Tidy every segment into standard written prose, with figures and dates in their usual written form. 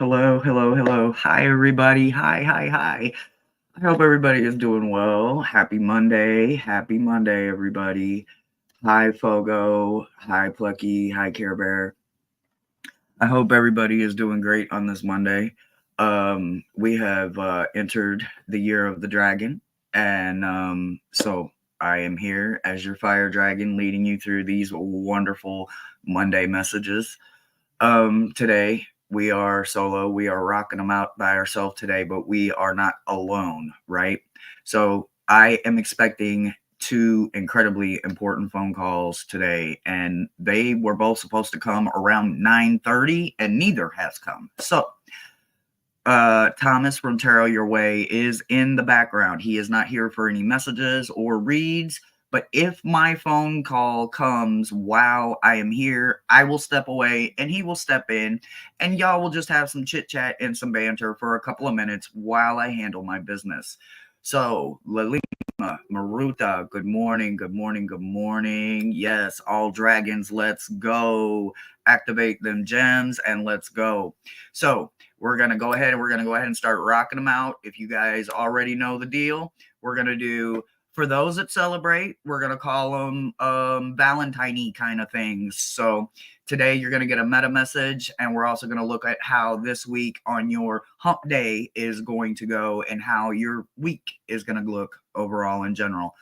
Hello, hello, hello. Hi, everybody. Hi, hi, hi. I hope everybody is doing well. Happy Monday. Happy Monday, everybody. Hi, Fogo. Hi, Plucky. Hi, Care Bear. I hope everybody is doing great on this Monday. We have entered the year of the dragon, and so I am here as your fire dragon, leading you through these wonderful Monday messages. Today we are solo. We are rocking them out by ourselves today, but we are not alone, right? So I am expecting two incredibly important phone calls today, and they were both supposed to come around 9:30, and neither has come. So Thomas from Tarot Your Way is in the background. He is not here for any messages or reads. But if my phone call comes while I am here, I will step away and he will step in, and y'all will just have some chit chat and some banter for a couple of minutes while I handle my business. So, Lalima, Maruta, good morning, good morning, good morning. Yes, all dragons, let's go. Activate them gems and let's go. So, we're going to go ahead and start rocking them out. If you guys already know the deal, we're going to do, for those that celebrate, we're going to call them Valentine-y kind of things. So today you're going to get a meta message, and we're also going to look at how this week on your hump day is going to go and how your week is going to look overall in general.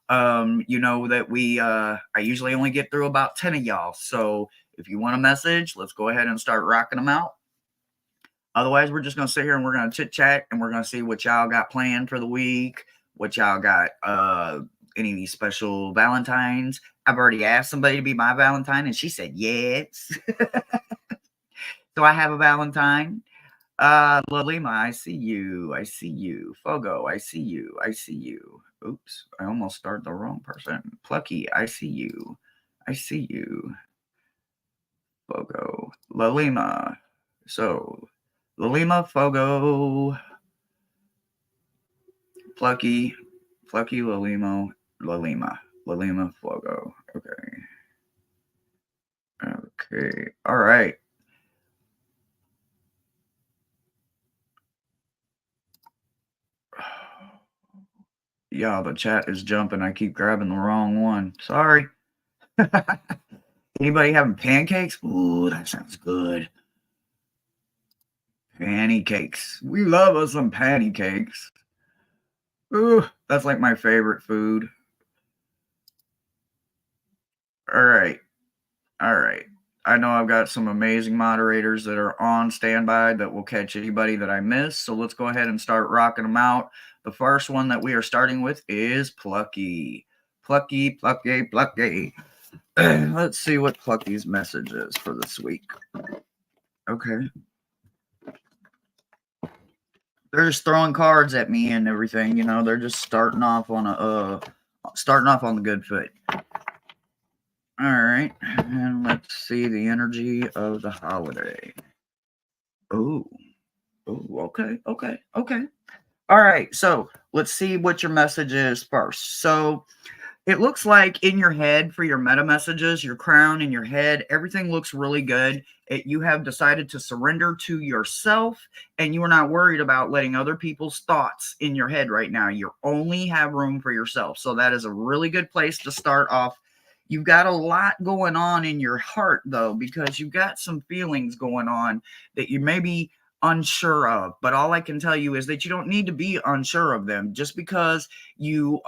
You know that I usually only get through about 10 of y'all. So if you want a message, let's go ahead and start rocking them out. Otherwise, we're just going to sit here and we're going to chit chat and we're going to see what y'all got planned for the week, what y'all got, any of these special Valentines. I've already asked somebody to be my Valentine and she said yes. So I have a Valentine. Lilima, I see you. I see you. Fogo, I see you. I see you. Oops, I almost started the wrong person. Plucky, I see you. I see you. Fogo. Lalima. So, Lalima, Fogo, Plucky, Lalima, Fogo. Okay. Okay. All right. Yeah, the chat is jumping. I keep grabbing the wrong one. Sorry. Anybody having pancakes? Ooh, that sounds good. Pancakes. We love us some pancakes. Ooh, that's like my favorite food. All right. All right. I know I've got some amazing moderators that are on standby that will catch anybody that I miss. So let's go ahead and start rocking them out. The first one that we are starting with is Plucky. Plucky, Plucky, Plucky. Let's see what Plucky's message is for this week. Okay. They're just throwing cards at me and everything, you know, they're just starting off on the good foot. All right, and let's see the energy of the holiday. Oh, okay. All right, so let's see what your message is first. So it looks like in your head for your meta messages, your crown in your head, everything looks really good. You have decided to surrender to yourself, and you are not worried about letting other people's thoughts in your head right now. You only have room for yourself. So that is a really good place to start off. You've got a lot going on in your heart, though, because you've got some feelings going on that you maybe unsure of. But all I can tell you is that you don't need to be unsure of them. Just because you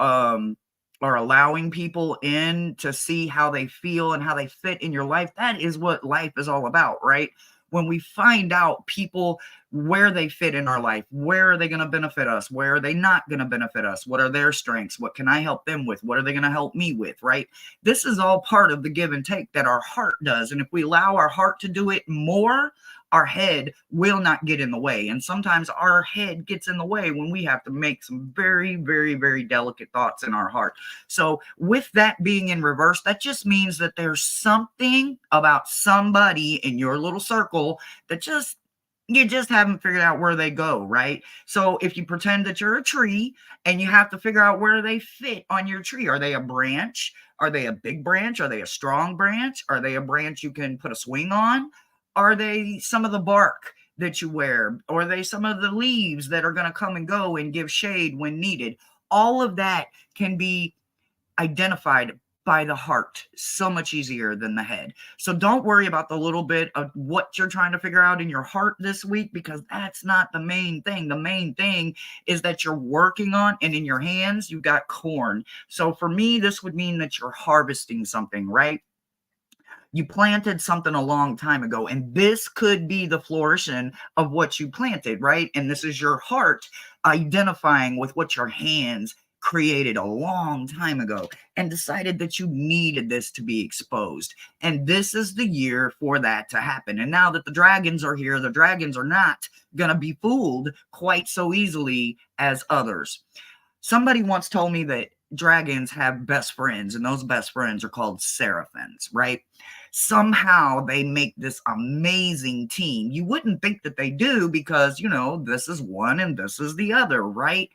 are allowing people in to see how they feel and how they fit in your life, that is what life is all about, right? When we find out people where they fit in our life, where are they going to benefit us, where are they not going to benefit us, what are their strengths, what can I help them with, what are they going to help me with, right? This is all part of the give and take that our heart does. And if we allow our heart to do it more, our head will not get in the way. And sometimes our head gets in the way when we have to make some very, very, very delicate thoughts in our heart. So with that being in reverse, that just means that there's something about somebody in your little circle that you just haven't figured out where they go, right? So if you pretend that you're a tree and you have to figure out where they fit on your tree, are they a branch? Are they a big branch? Are they a strong branch? Are they a branch you can put a swing on? Are they some of the bark that you wear? Or are they some of the leaves that are going to come and go and give shade when needed? All of that can be identified by the heart so much easier than the head. So don't worry about the little bit of what you're trying to figure out in your heart this week, because that's not the main thing. The main thing is that you're working on, and in your hands, you've got corn. So for me, this would mean that you're harvesting something, right? You planted something a long time ago, and this could be the flourishing of what you planted, right? And this is your heart identifying with what your hands created a long time ago and decided that you needed this to be exposed. And this is the year for that to happen. And now that the dragons are here, the dragons are not going to be fooled quite so easily as others. Somebody once told me that dragons have best friends, and those best friends are called seraphims, right? Somehow they make this amazing team. You wouldn't think that they do because, this is one and this is the other, right?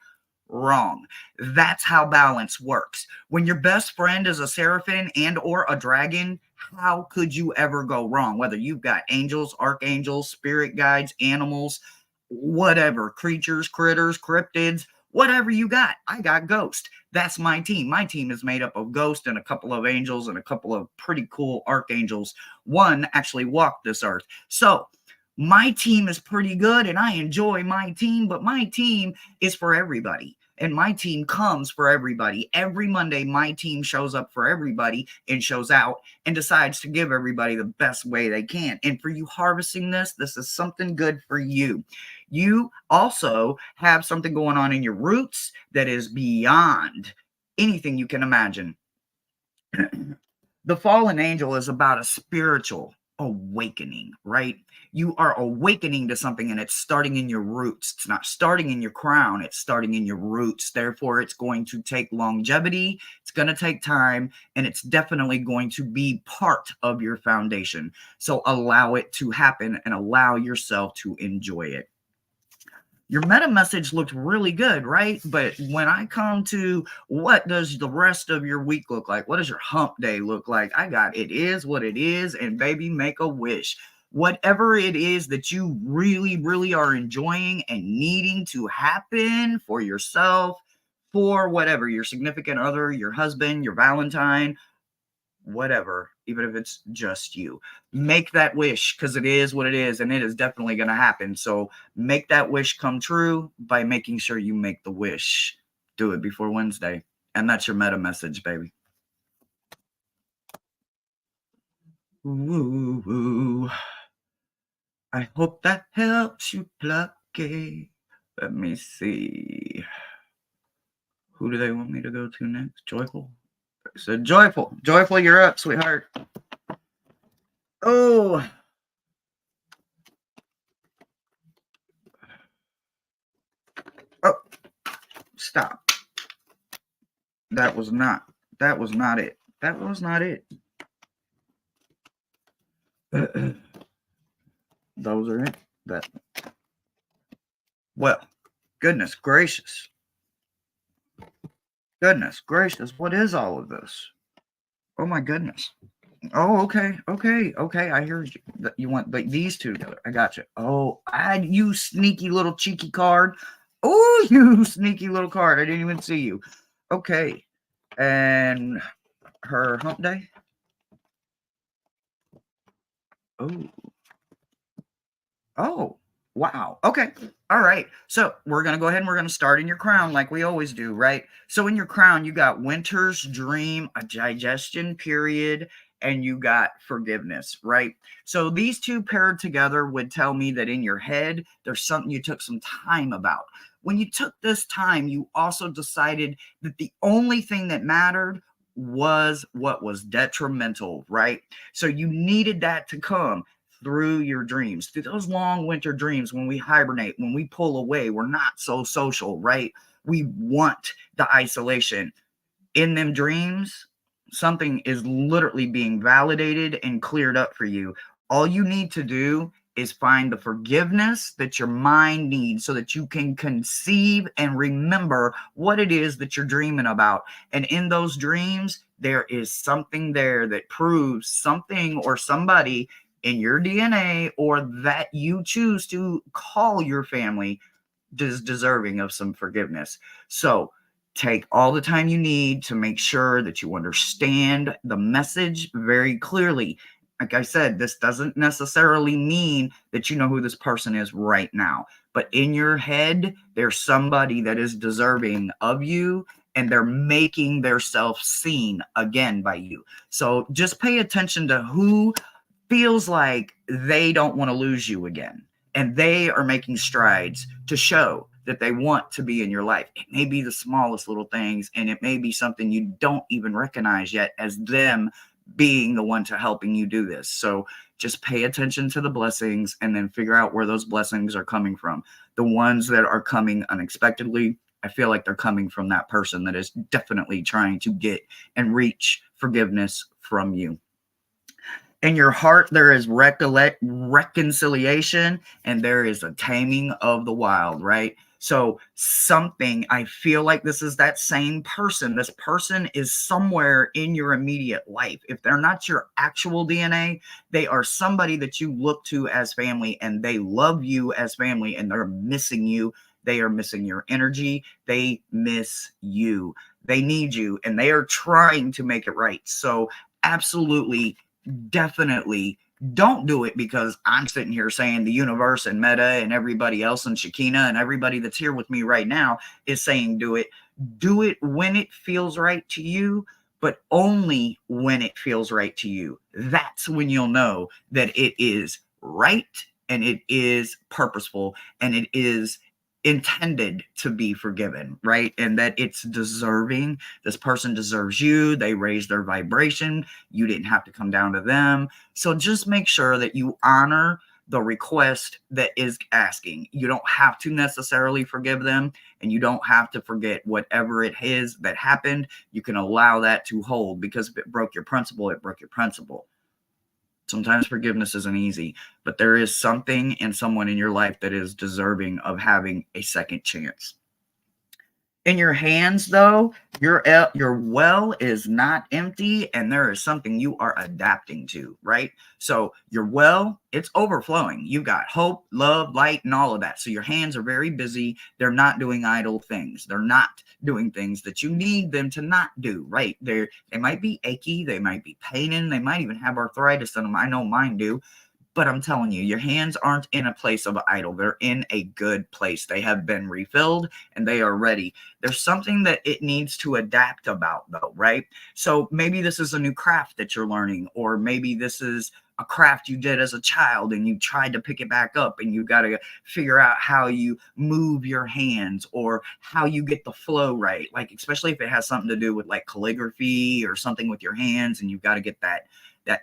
Wrong. That's how balance works. When your best friend is a seraphim and or a dragon, how could you ever go wrong? Whether you've got angels, archangels, spirit guides, animals, whatever, creatures, critters, cryptids, whatever you got. I got Ghost. That's my team. My team is made up of Ghost and a couple of angels and a couple of pretty cool archangels. One actually walked this earth. So my team is pretty good and I enjoy my team, but my team is for everybody. And my team comes for everybody. Every Monday, my team shows up for everybody and shows out and decides to give everybody the best way they can. And for you harvesting this is something good for you. You also have something going on in your roots that is beyond anything you can imagine. The fallen angel is about a spiritual awakening, right? You are awakening to something and it's starting in your roots. It's not starting in your crown, it's starting in your roots. Therefore, it's going to take longevity, it's going to take time, and it's definitely going to be part of your foundation. So allow it to happen and allow yourself to enjoy it. Your meta message looked really good, right? But when I come to what does the rest of your week look like? What does your hump day look like? I got it is what it is, and baby, make a wish. Whatever it is that you really, really are enjoying and needing to happen for yourself, for whatever, your significant other, your husband, your Valentine, whatever, even if it's just you, make that wish, because it is what it is and it is definitely going to happen. So make that wish come true by making sure you make the wish. Do it before Wednesday. And that's your meta message, baby. Woo, woo. I hope that helps you, Plucky. Let me see. Who do they want me to go to next? Joyful? So Joyful. Joyful, you're up, sweetheart. Oh. Oh. Stop. That was not it. That was not it. Those are it. That. Well, goodness gracious. Goodness gracious. What is all of this? Oh my goodness. Oh, okay. I heard you. You want like these two together. I got you. Oh, you sneaky little cheeky card. Oh, you sneaky little card. I didn't even see you. Okay. And her hump day. Oh, wow. Okay. All right. So we're going to go ahead and we're going to start in your crown like we always do, right? So in your crown, you got winter's dream, a digestion period, and you got forgiveness, right? So these two paired together would tell me that in your head, there's something you took some time about. When you took this time, you also decided that the only thing that mattered was what was detrimental, right? So you needed that to come through your dreams, through those long winter dreams. When we hibernate, when we pull away, we're not so social, right? We want the isolation. In them dreams, something is literally being validated and cleared up for you. All you need to do is find the forgiveness that your mind needs so that you can conceive and remember what it is that you're dreaming about. And in those dreams, there is something there that proves something or somebody in your DNA or that you choose to call your family is deserving of some forgiveness. So take all the time you need to make sure that you understand the message very clearly. Like I said, this doesn't necessarily mean that you know who this person is right now, but in your head, there's somebody that is deserving of you, and they're making their self seen again by you. So just pay attention to who feels like they don't want to lose you again. And they are making strides to show that they want to be in your life. It may be the smallest little things, and it may be something you don't even recognize yet as them being the one to helping you do this. So just pay attention to the blessings and then figure out where those blessings are coming from. The ones that are coming unexpectedly, I feel like they're coming from that person that is definitely trying to get and reach forgiveness from you. In your heart, there is reconciliation, and there is a taming of the wild, right? So something, I feel like this is that same person. This person is somewhere in your immediate life. If they're not your actual DNA, they are somebody that you look to as family, and they love you as family, and they're missing you. They are missing your energy. They miss you. They need you, and they are trying to make it right. So absolutely, definitely don't do it because I'm sitting here saying the universe and Meta and everybody else and Shakina and everybody that's here with me right now is saying do it. Do it when it feels right to you, but only when it feels right to you. That's when you'll know that it is right and it is purposeful and it is intended to be forgiven, right? And that it's deserving. This person deserves you. They raised their vibration. You didn't have to come down to them. So just make sure that you honor the request that is asking. You don't have to necessarily forgive them, and you don't have to forget whatever it is that happened. You can allow that to hold, because if it broke your principle, it broke your principle. Sometimes forgiveness isn't easy, but there is something and someone in your life that is deserving of having a second chance. In your hands, though, your well is not empty, and there is something you are adapting to, right? So your well, it's overflowing. You've got hope, love, light, and all of that. So your hands are very busy. They're not doing idle things. They're not doing things that you need them to not do, right? They might be achy, they might be paining, they might even have arthritis in them. I know mine do. But I'm telling you, your hands aren't in a place of idle. They're in a good place. They have been refilled and they are ready. There's something that it needs to adapt about, though, right? So maybe this is a new craft that you're learning, or maybe this is a craft you did as a child and you tried to pick it back up, and you got to figure out how you move your hands or how you get the flow right. Like, especially if it has something to do with like calligraphy or something with your hands, and you've got to get that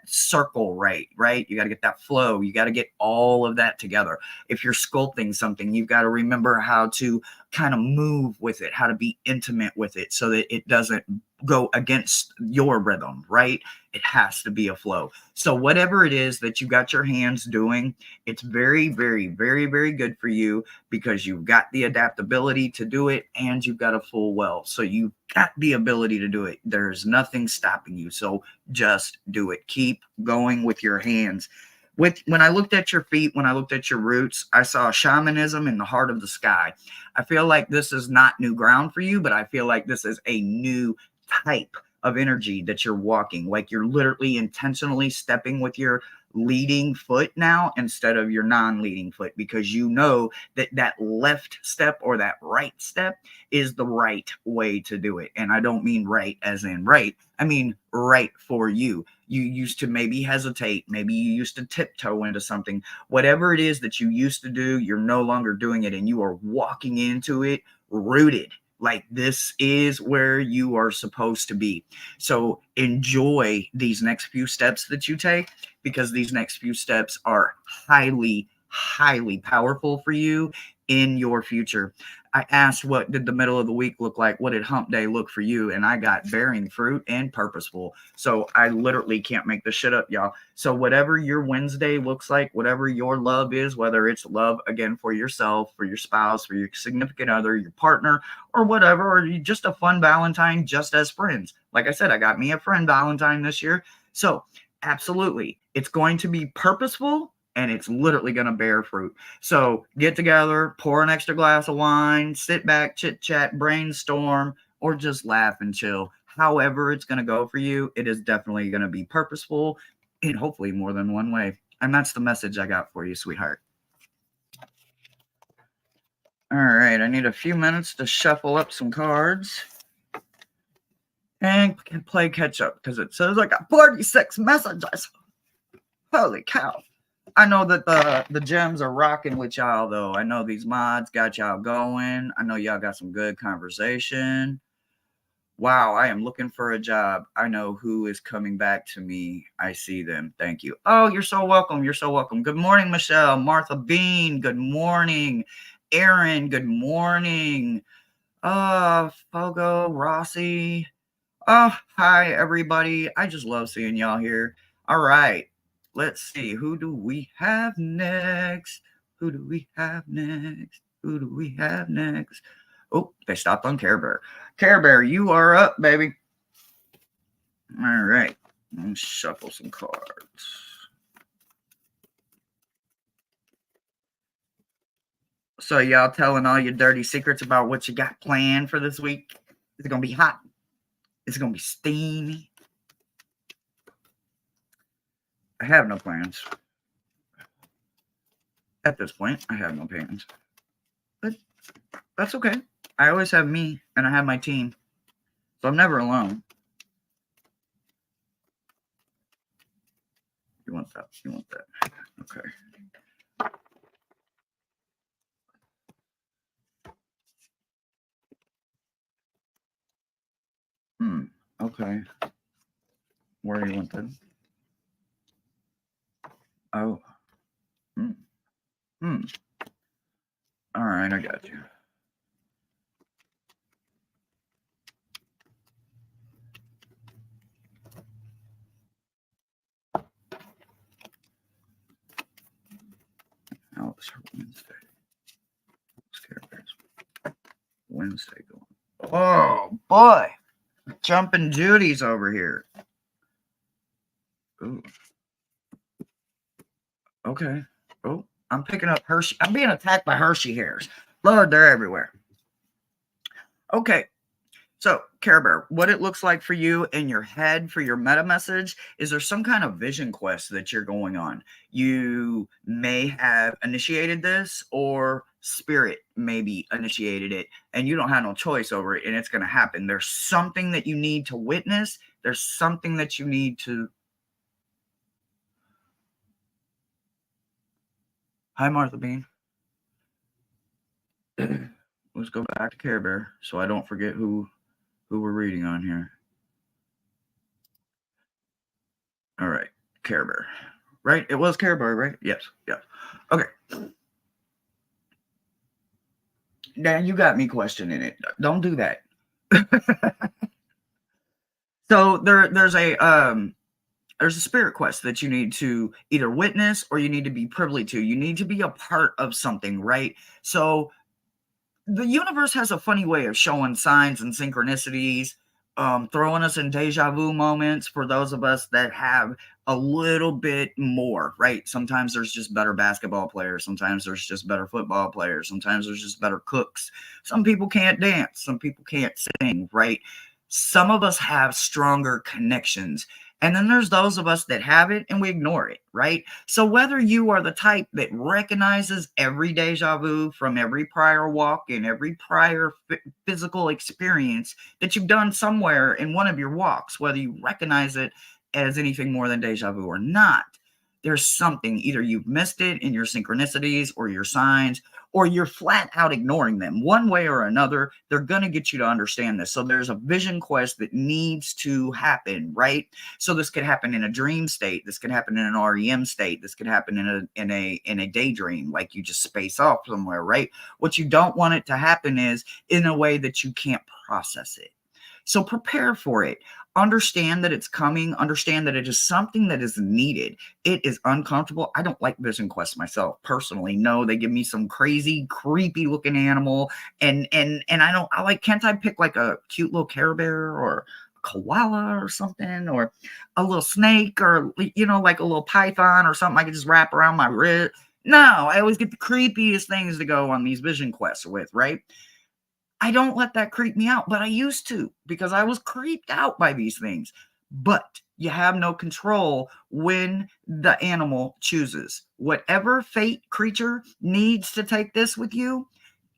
circle right? You got to get that flow. You got to get all of that together. If you're sculpting something, you've got to remember how to kind of move with it, how to be intimate with it so that it doesn't go against your rhythm, right? It has to be a flow. So whatever it is that you got your hands doing, it's very, very, very, very good for you, because you've got the adaptability to do it and you've got a full well. So you've got the ability to do it. There's nothing stopping you. So just do it. Keep going with your hands. When I looked at your feet, when I looked at your roots, I saw shamanism in the heart of the sky. I feel like this is not new ground for you, but I feel like this is a new type of energy that you're walking. Like you're literally intentionally stepping with your leading foot now instead of your non-leading foot, because you know that that left step or that right step is the right way to do it. And I don't mean right as in right. I mean right for you. You used to maybe hesitate. Maybe you used to tiptoe into something. Whatever it is that you used to do, you're no longer doing it, and you are walking into it rooted. Like this is where you are supposed to be. So enjoy these next few steps that you take, because these next few steps are highly, highly powerful for you in your future. I asked, what did the middle of the week look like? What did hump day look for you? And I got bearing fruit and purposeful. So I literally can't make this shit up, y'all. So whatever your Wednesday looks like, whatever your love is, whether it's love again for yourself, for your spouse, for your significant other, your partner, or whatever, or just a fun Valentine just as friends. Like I said, I got me a friend Valentine this year. So Absolutely. It's going to be purposeful and it's literally going to bear fruit. So get together, pour an extra glass of wine, sit back, chit chat, brainstorm, or just laugh and chill. However, it's going to go for you, it is definitely going to be purposeful in hopefully more than one way. And that's the message I got for you, sweetheart. All right, I need a few minutes to shuffle up some cards and play catch up because it says I got 46 messages. Holy cow. I know that the gems are rocking with y'all, though. I know these mods got y'all going. I know y'all got some good conversation. Wow, I am looking for a job. I know who is coming back to me. I see them. Thank you. Oh, you're so welcome. You're so welcome. Good morning, Michelle. Martha Bean, good morning. Aaron, good morning. Fogo, Rossi. Oh, hi, everybody. I just love seeing y'all here. All right. Let's see. Who do we have next? Who do we have next? Who do we have next? Oh, they stopped on Care Bear. Care Bear, you are up, baby. All right. Let's shuffle some cards. So y'all telling all your dirty secrets about what you got planned for this week? Is it going to be hot? Is it going to be steamy? I have no plans. At this point, I have no plans. But that's okay. I always have me, and I have my team. So I'm never alone. You want that? You want that? Okay. Okay. Where do you want that? Oh. All right, I got you. How is her Wednesday? Wednesday going? Oh boy, jumping Judy's over here. Ooh. Okay. Oh, I'm picking up Hershey. I'm being attacked by Hershey hairs. Lord, they're everywhere. Okay. So, Care Bear, what it looks like for you in your head for your meta message is there some kind of vision quest that you're going on. You may have initiated this, or spirit maybe initiated it, and you don't have no choice over it, and it's going to happen. There's something that you need to witness. There's something that you need to. Hi, Martha Bean. Let's go back to Care Bear so I don't forget who we're reading on here. All right, Care Bear. Right? It was Care Bear, right? Yes. Yeah. Okay. Now you got me questioning it. Don't do that. So there's a spirit quest that you need to either witness or you need to be privy to. You need to be a part of something, right? So the universe has a funny way of showing signs and synchronicities, throwing us in deja vu moments for those of us that have a little bit more, right? Sometimes there's just better basketball players. Sometimes there's just better football players. Sometimes there's just better cooks. Some people can't dance. Some people can't sing, right? Some of us have stronger connections. And then there's those of us that have it and we ignore it, right? So whether you are the type that recognizes every deja vu from every prior walk and every prior physical experience that you've done somewhere in one of your walks, whether you recognize it as anything more than deja vu or not, there's something, either you've missed it in your synchronicities or your signs, or you're flat out ignoring them. One way or another, they're going to get you to understand this. So there's a vision quest that needs to happen, right? So this could happen in a dream state. This could happen in an REM state. This could happen in a daydream, like you just space off somewhere, right? What you don't want it to happen is in a way that you can't process it. So prepare for it. Understand that it's coming. Understand that it is something that is needed. It is uncomfortable. I don't like vision quests myself personally. No, they give me some crazy, creepy looking animal, and I don't. I like. Can't I pick like a cute little Care Bear or koala or something, or a little snake, or, like a little python or something I could just wrap around my wrist. No, I always get the creepiest things to go on these vision quests with, right? I don't let that creep me out, but I used to, because I was creeped out by these things. But you have no control when the animal chooses. Whatever fate creature needs to take this with you,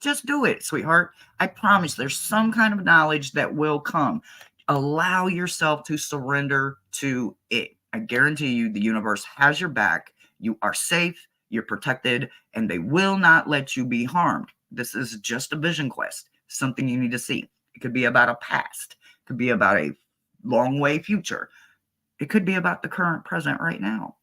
just do it, sweetheart. I promise there's some kind of knowledge that will come. Allow yourself to surrender to it. I guarantee you the universe has your back. You are safe, you're protected, and they will not let you be harmed. This is just a vision quest, something you need to see. It could be about a past, it could be about a long way future. It could be about the current present right now.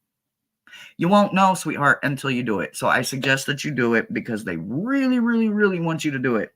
You won't know, sweetheart, until you do it. So I suggest that you do it, because they really, really, really want you to do it.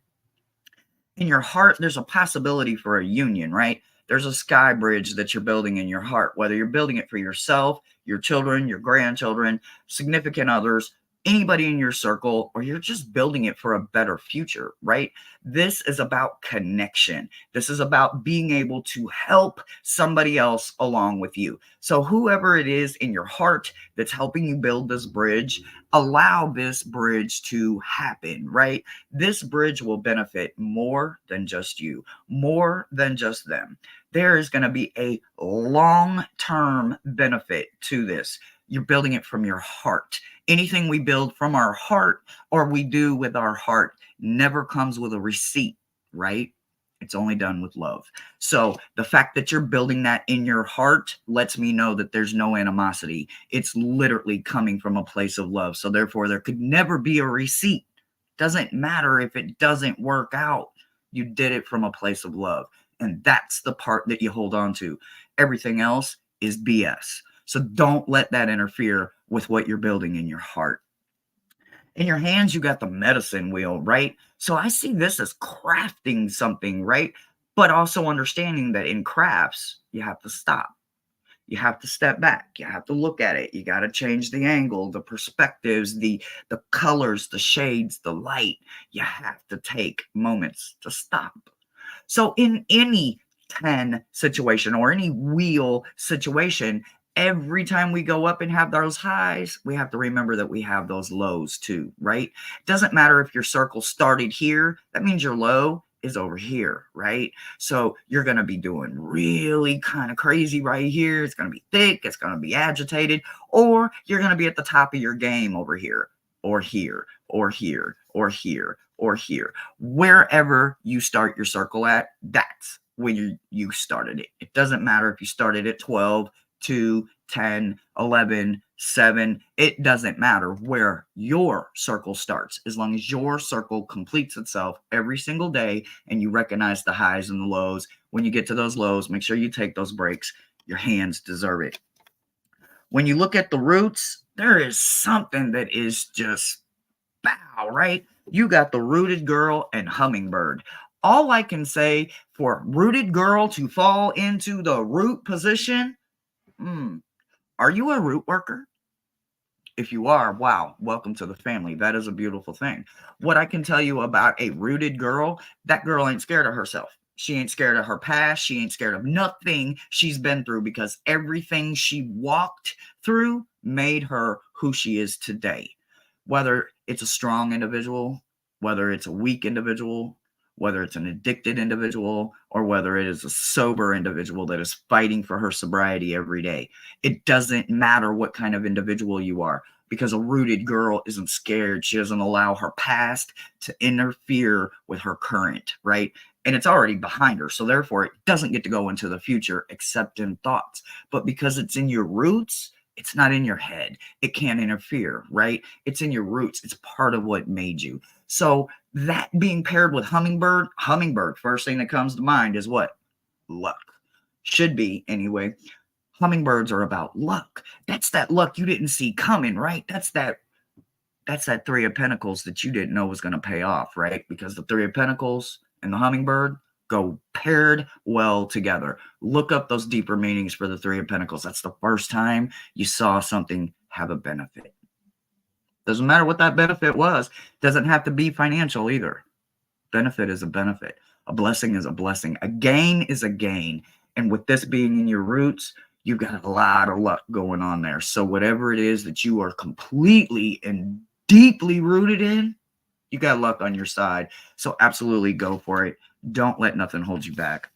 In your heart, there's a possibility for a union, right? There's a sky bridge that you're building in your heart, whether you're building it for yourself, your children, your grandchildren, significant others, anybody in your circle, or you're just building it for a better future, right? This is about connection. This is about being able to help somebody else along with you. So whoever it is in your heart that's helping you build this bridge, allow this bridge to happen, right? This bridge will benefit more than just you, more than just them. There is going to be a long-term benefit to this. You're building it from your heart. Anything we build from our heart, or we do with our heart, never comes with a receipt, right? It's only done with love. So the fact that you're building that in your heart lets me know that there's no animosity. It's literally coming from a place of love. So therefore, there could never be a receipt. Doesn't matter if it doesn't work out. You did it from a place of love. And that's the part that you hold on to. Everything else is BS. So don't let that interfere with what you're building in your heart. In your hands, you got the medicine wheel, right? So I see this as crafting something, right? But also understanding that in crafts, you have to stop. You have to step back. You have to look at it. You got to change the angle, the perspectives, the colors, the shades, the light. You have to take moments to stop. So in any 10 situation, or any wheel situation, every time we go up and have those highs, we have to remember that we have those lows too, right? It doesn't matter if your circle started here. That means your low is over here, right? So you're going to be doing really kind of crazy right here. It's going to be thick. It's going to be agitated. Or you're going to be at the top of your game over here, or here, or here, or here, or here. Wherever you start your circle at, that's when you started it. It doesn't matter if you started at 12, 2, 10, 11, 7. It doesn't matter where your circle starts, as long as your circle completes itself every single day and you recognize the highs and the lows. When you get to those lows, make sure you take those breaks. Your hands deserve it. When you look at the roots, there is something that is just bow, right? You got the rooted girl and hummingbird. All I can say for rooted girl to fall into the root position, are you a root worker? If you are, wow, welcome to the family. That is a beautiful thing. What I can tell you about a rooted girl, that girl ain't scared of herself. She ain't scared of her past. She ain't scared of nothing she's been through, because everything she walked through made her who she is today. Whether it's a strong individual, whether it's a weak individual, whether it's an addicted individual, or whether it is a sober individual that is fighting for her sobriety every day. It doesn't matter what kind of individual you are, because a rooted girl isn't scared. She doesn't allow her past to interfere with her current, right? And it's already behind her. So therefore, it doesn't get to go into the future except in thoughts. But because it's in your roots, it's not in your head. It can't interfere, right? It's in your roots. It's part of what made you. So that being paired with hummingbird, first thing that comes to mind is what? Luck. Should be, anyway. Hummingbirds are about luck. That's that luck you didn't see coming, right? That's that Three of Pentacles that you didn't know was going to pay off, right? Because the Three of Pentacles and the hummingbird go paired well together. Look up those deeper meanings for the Three of Pentacles. That's the first time you saw something have a benefit. Doesn't matter what that benefit was. Doesn't have to be financial either. Benefit is a benefit. A blessing is a blessing. A gain is a gain. And with this being in your roots, you've got a lot of luck going on there. So whatever it is that you are completely and deeply rooted in, you got luck on your side. So absolutely go for it. Don't let nothing hold you back.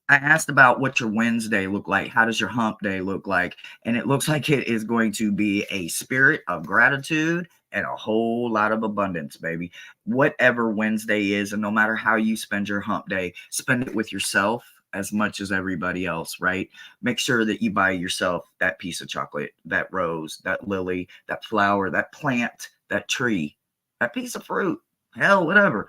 I asked about what your Wednesday look like. How does your hump day look like? And it looks like it is going to be a spirit of gratitude and a whole lot of abundance, baby. Whatever Wednesday is, and no matter how you spend your hump day, spend it with yourself as much as everybody else, right? Make sure that you buy yourself that piece of chocolate, that rose, that lily, that flower, that plant, that tree, that piece of fruit, hell, whatever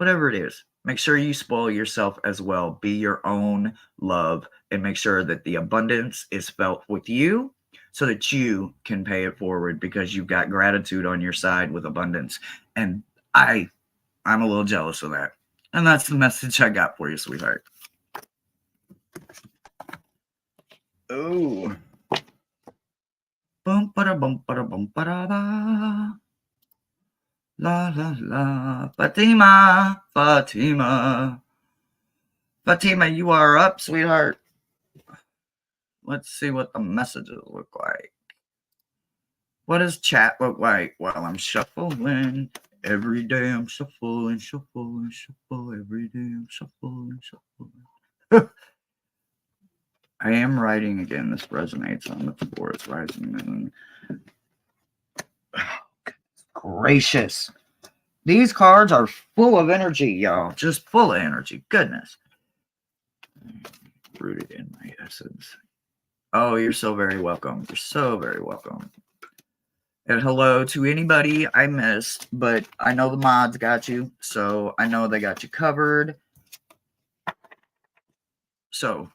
it is. Make sure you spoil yourself as well. Be your own love and make sure that the abundance is felt with you so that you can pay it forward because you've got gratitude on your side with abundance. And I'm a little jealous of that. And that's the message I got for you, sweetheart. Ooh. Bum ba bum ba bum ba ba. La la la. Fatima, Fatima. Fatima, you are up, sweetheart. Let's see what the messages look like. What does chat look like while I'm shuffling? Every day I'm shuffling, shuffling, shuffle. Every day I'm shuffling, shuffling. I am writing again. This resonates on the Taurus rising moon. Oh, gracious. These cards are full of energy, y'all. Just full of energy. Goodness. Rooted in my essence. Oh, you're so very welcome. You're so very welcome. And hello to anybody I missed, but I know the mods got you, so I know they got you covered. So,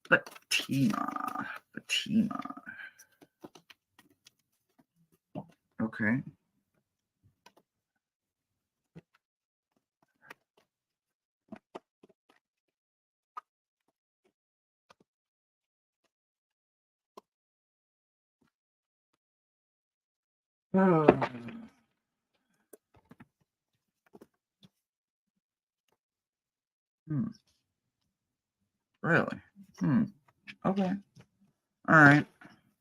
Fatima. Okay. Really? Okay. All right.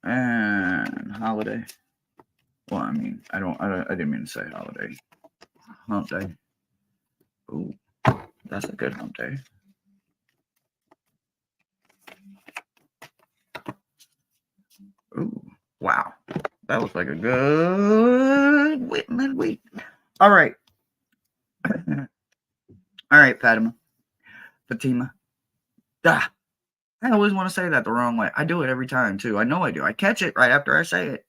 And holiday. Well, I mean, I didn't mean to say holiday. Hump day. Ooh, that's a good hump day. Ooh, wow. That looks like a good week. All right. All right, Fatima. Ah, I always want to say that the wrong way. I do it every time, too. I know I do. I catch it right after I say it.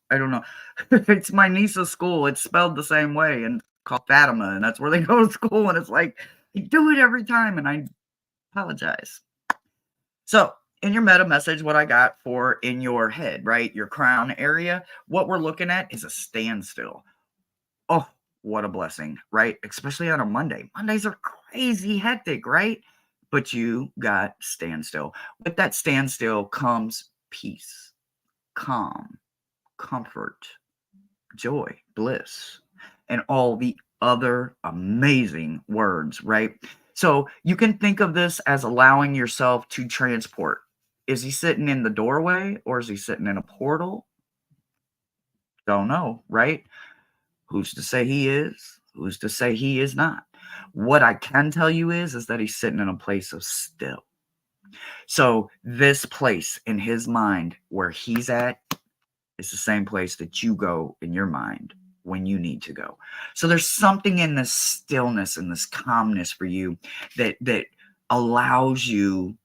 I don't know. It's my niece's school. It's spelled the same way and called Fatima, and that's where they go to school. And it's like, I do it every time, and I apologize. So, in your meta message, what I got for in your head, right? Your crown area, what we're looking at is a standstill. Oh, what a blessing, right? Especially on a Monday. Mondays are crazy hectic, right? But you got standstill. With that standstill comes peace, calm, comfort, joy, bliss, and all the other amazing words, right? So you can think of this as allowing yourself to transport. Is he sitting in the doorway or is he sitting in a portal? Don't know, right? Who's to say he is? Who's to say he is not? What I can tell you is that he's sitting in a place of still. So this place in his mind where he's at is the same place that you go in your mind when you need to go. So there's something in this stillness and this calmness for you that allows you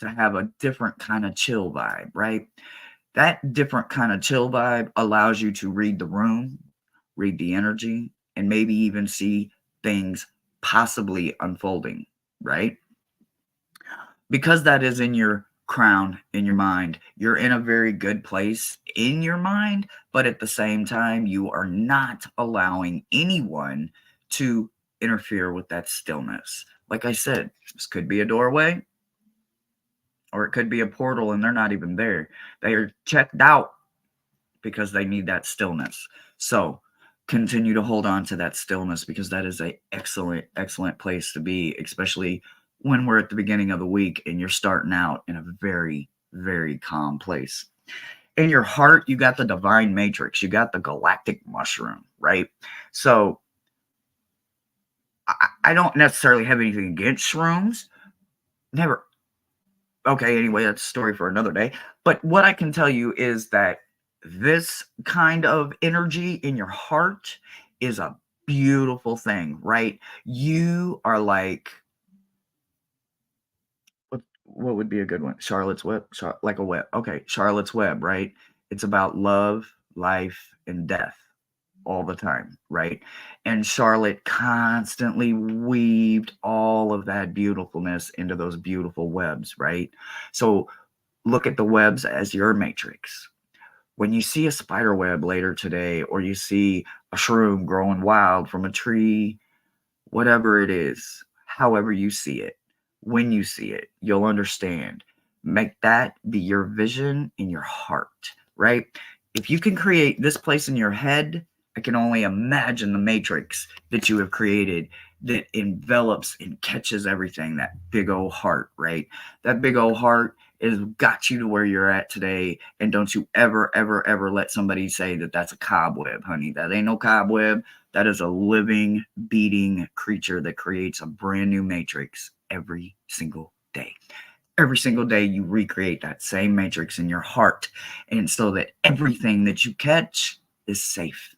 to have a different kind of chill vibe, right? That different kind of chill vibe allows you to read the room, read the energy, and maybe even see things possibly unfolding, right? Because that is in your crown, in your mind, you're in a very good place in your mind, but at the same time, you are not allowing anyone to interfere with that stillness. Like I said, this could be a doorway or it could be a portal and they're not even there. They are checked out because they need that stillness. So continue to hold on to that stillness, because that is a excellent, excellent place to be, especially when we're at the beginning of the week and you're starting out in a very, very calm place. In your heart, you got the divine matrix, you got the galactic mushroom, right? So I don't necessarily have anything against shrooms. Never. Okay, anyway, that's a story for another day. But what I can tell you is that this kind of energy in your heart is a beautiful thing, right? You are like, what would be a good one? Charlotte's Web, like a web. Okay, Charlotte's Web, right? It's about love, life, and death all the time, right? And Charlotte constantly weaved all of that beautifulness into those beautiful webs, right? So look at the webs as your matrix. When you see a spider web later today, or you see a shroom growing wild from a tree, whatever it is, however you see it, when you see it, you'll understand. Make that be your vision in your heart, right? If you can create this place in your head, I can only imagine the matrix that you have created that envelops and catches everything, that big old heart, right? That big old heart has got you to where you're at today. And don't you ever, ever, ever let somebody say that that's a cobweb, honey. That ain't no cobweb. That is a living, beating creature that creates a brand new matrix every single day. Every single day, you recreate that same matrix in your heart. And so that everything that you catch is safe,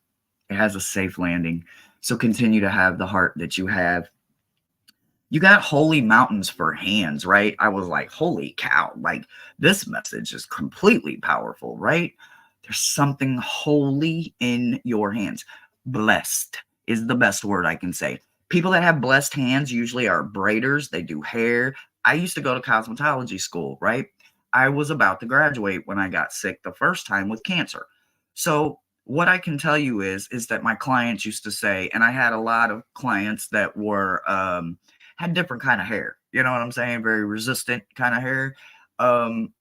it has a safe landing. So continue to have the heart that you have. You got holy mountains for hands, right? I was like, holy cow, like this message is completely powerful, right? There's something holy in your hands. Blessed is the best word I can say. People that have blessed hands usually are braiders, they do hair. I used to go to cosmetology school, right? I was about to graduate when I got sick the first time with cancer. So what I can tell you is that my clients used to say, and I had a lot of clients that were had different kind of hair. You know what I'm saying? Very resistant kind of hair. Um,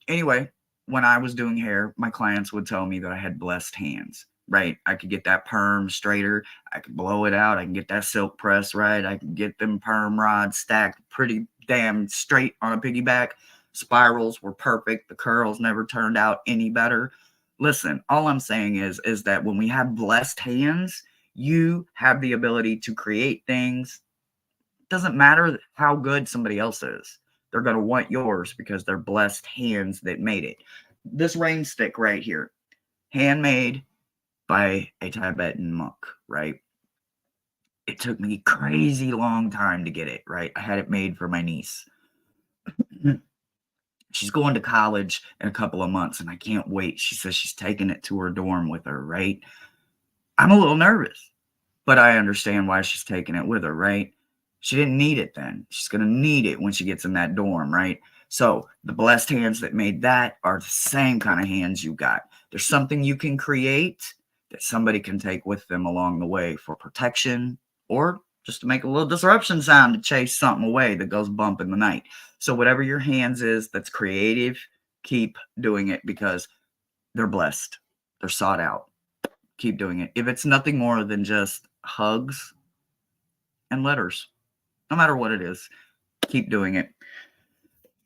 anyway, when I was doing hair, my clients would tell me that I had blessed hands, right? I could get that perm straighter. I could blow it out. I can get that silk press right. I can get them perm rods stacked pretty damn straight on a piggyback. Spirals were perfect. The curls never turned out any better. Listen, all I'm saying is that when we have blessed hands, you have the ability to create things. Doesn't matter how good somebody else is. They're going to want yours because they're blessed hands that made it. This rain stick right here, handmade by a Tibetan monk, right? It took me crazy long time to get it, right? I had it made for my niece. She's going to college in a couple of months, and I can't wait. She says she's taking it to her dorm with her, right? I'm a little nervous, but I understand why she's taking it with her, right? She didn't need it then. She's going to need it when she gets in that dorm, right? So the blessed hands that made that are the same kind of hands you got. There's something you can create that somebody can take with them along the way for protection, or just to make a little disruption sound to chase something away that goes bump in the night. So whatever your hands is that's creative, keep doing it because they're blessed. They're sought out. Keep doing it. If it's nothing more than just hugs and letters, no matter what it is, keep doing it.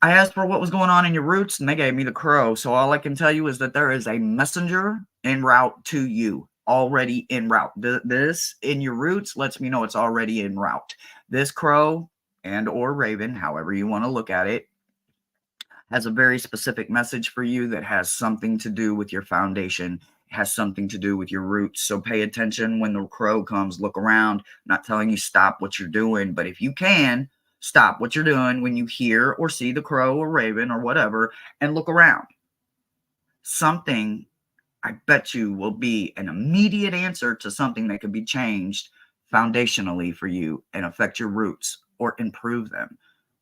I asked for what was going on in your roots, and they gave me the crow. So all I can tell you is that there is a messenger en route to you, already en route. This in your roots lets me know it's already en route. This crow and or raven, however you want to look at it, has a very specific message for you that has something to do with your foundation, has something to do with your roots. So pay attention when the crow comes, look around. I'm not telling you stop what you're doing, but if you can, stop what you're doing when you hear or see the crow or raven or whatever and look around. Something, I bet you, will be an immediate answer to something that could be changed foundationally for you and affect your roots or improve them.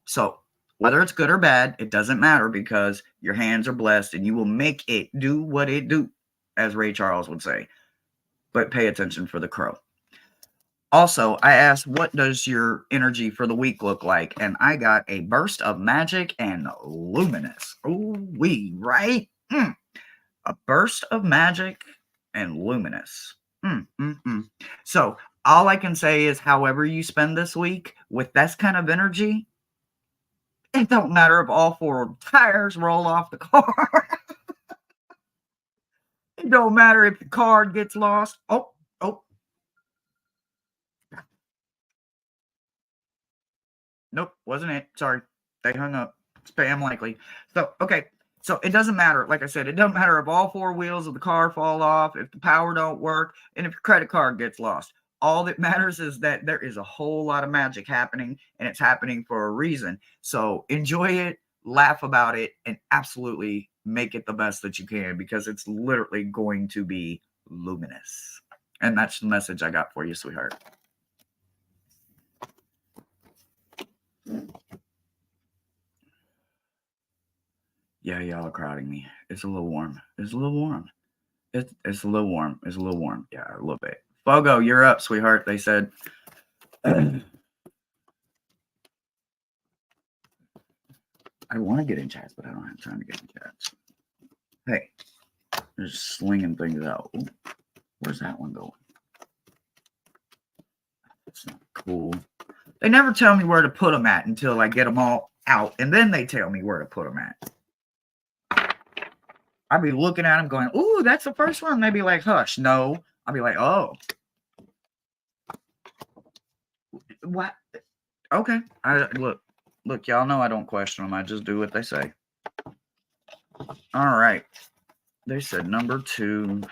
So whether it's good or bad, it doesn't matter because your hands are blessed and you will make it do what it do, as Ray Charles would say. But pay attention for the crow. Also, I asked, what does your energy for the week look like? And I got a burst of magic and luminous. Ooh wee, right? A burst of magic and luminous. So all I can say is however you spend this week with this kind of energy, it don't matter if all four tires roll off the car. It don't matter if the card gets lost. Oh, nope, wasn't it. Sorry. They hung up. Spam likely. So, okay. So it doesn't matter. Like I said, it doesn't matter if all four wheels of the car fall off, if the power don't work, and if your credit card gets lost. All that matters is that there is a whole lot of magic happening, and it's happening for a reason. So enjoy it, laugh about it, and absolutely make it the best that you can because it's literally going to be luminous. And that's the message I got for you, sweetheart. Yeah, y'all are crowding me. It's a little warm. It's a little warm. It's a little warm. It's a little warm. Yeah, a little bit. Fogo, you're up, sweetheart. They said. I want to get in chats, but I don't have time to get in chats. Hey, they're just slinging things out. Ooh, where's that one going? That's not cool. They never tell me where to put them at until I get them all out, and then they tell me where to put them at. I'd be looking at them going, ooh, that's the first one. They'd be like, hush. No. I'd be like, oh. What? Okay. Look, y'all know I don't question them. I just do what they say. All right. They said number 2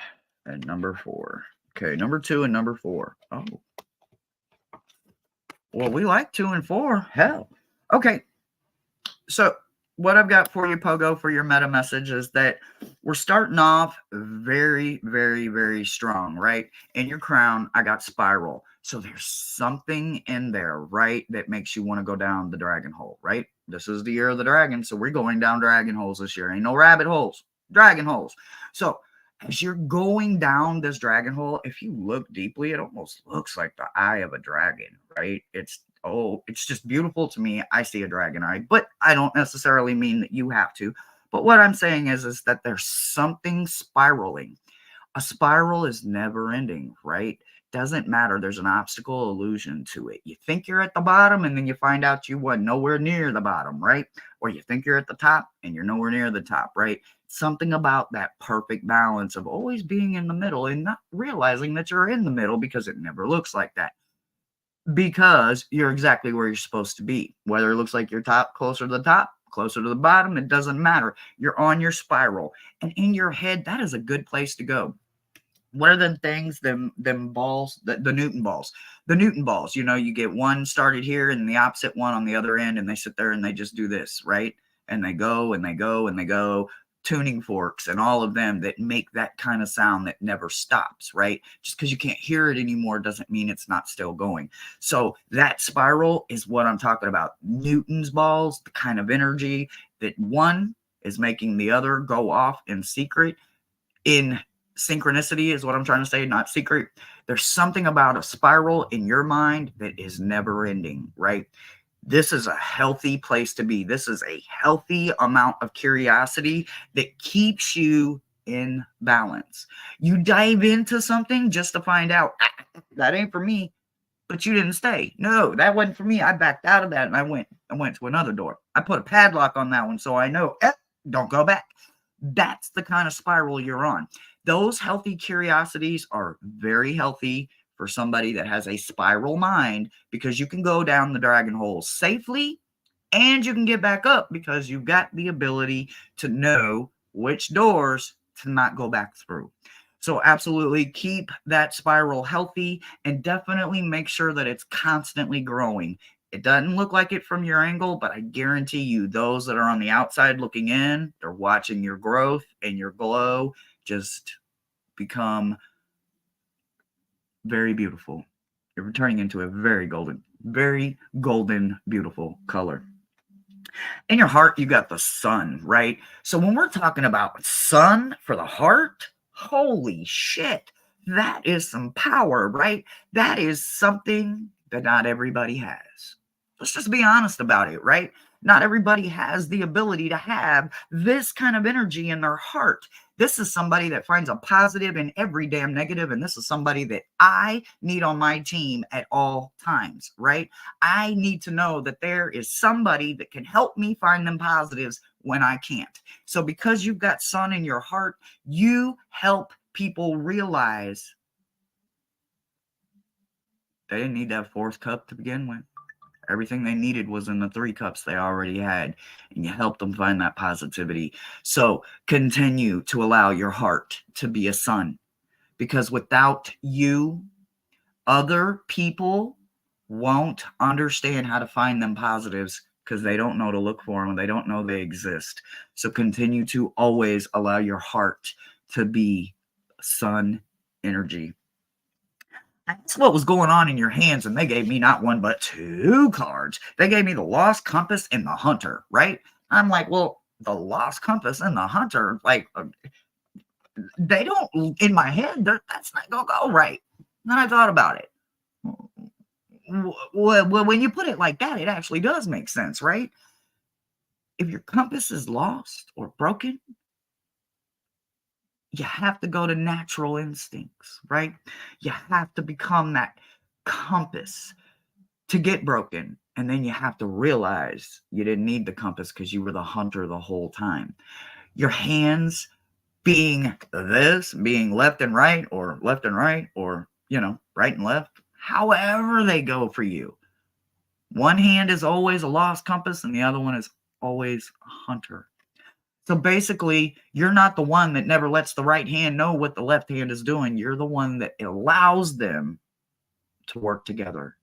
and number 4. Okay, number 2 and number 4. Oh. Well, we like 2 and 4. Hell. Okay. So what I've got for you, Pogo, for your meta message is that we're starting off very, very, very strong, right? In your crown, I got spiral. So there's something in there, right, that makes you want to go down the dragon hole, right? This is the year of the dragon, so we're going down dragon holes this year. Ain't no rabbit holes, dragon holes. So as you're going down this dragon hole, if you look deeply, it almost looks like the eye of a dragon, right? It's just beautiful to me. I see a dragon eye, but I don't necessarily mean that you have to. But what I'm saying is that there's something spiraling. A spiral is never ending, right? Doesn't matter. There's an optical illusion to it. You think you're at the bottom and then you find out you were nowhere near the bottom, right? Or you think you're at the top and you're nowhere near the top, right? Something about that perfect balance of always being in the middle and not realizing that you're in the middle because it never looks like that. Because you're exactly where you're supposed to be. Whether it looks like you're closer to the top, closer to the bottom, it doesn't matter. You're on your spiral. And in your head, that is a good place to go. What are the things, them balls, the Newton balls? The Newton balls, you get one started here and the opposite one on the other end, and they sit there and they just do this, right? And they go and they go and they go. Tuning forks and all of them that make that kind of sound that never stops, right? Just because you can't hear it anymore doesn't mean it's not still going. So that spiral is what I'm talking about. Newton's balls, the kind of energy that one is making the other go off in secret. In synchronicity is what I'm trying to say, not secret. There's something about a spiral in your mind that is never ending, right? This is a healthy place to be. This is a healthy amount of curiosity that keeps you in balance. You dive into something just to find out, that ain't for me, but you didn't stay. No, that wasn't for me. I backed out of that and I went to another door. I put a padlock on that one so I know, don't go back. That's the kind of spiral you're on. Those healthy curiosities are very healthy for somebody that has a spiral mind, because you can go down the dragon hole safely and you can get back up because you've got the ability to know which doors to not go back through. So absolutely keep that spiral healthy and definitely make sure that it's constantly growing. It doesn't look like it from your angle, but I guarantee you those that are on the outside looking in, they're watching your growth and your glow just become very beautiful. You're turning into a very golden, beautiful color. In your heart, you got the sun, right? So when we're talking about sun for the heart, holy shit, that is some power, right? That is something that not everybody has. Let's just be honest about it, right? Not everybody has the ability to have this kind of energy in their heart. This is somebody that finds a positive in every damn negative, and this is somebody that I need on my team at all times, right? I need to know that there is somebody that can help me find them positives when I can't. So because you've got sun in your heart, you help people realize they didn't need that fourth cup to begin with. Everything they needed was in the 3 cups they already had, and you helped them find that positivity. So continue to allow your heart to be a sun, because without you, other people won't understand how to find them positives because they don't know to look for them. They don't know they exist. So continue to always allow your heart to be sun energy. That's what was going on in your hands, and they gave me not one but 2 cards. They gave me the Lost Compass and the Hunter, right? I'm like, well, the Lost Compass and the Hunter, like, they don't, in my head, that's not going to go right. And then I thought about it. Well, when you put it like that, it actually does make sense, right? If your compass is lost or broken, you have to go to natural instincts, right? You have to become that compass to get broken. And then you have to realize you didn't need the compass because you were the hunter the whole time. Your hands being this, being left and right, or right and left, however they go for you. One hand is always a lost compass and the other one is always a hunter. So basically, you're not the one that never lets the right hand know what the left hand is doing. You're the one that allows them to work together.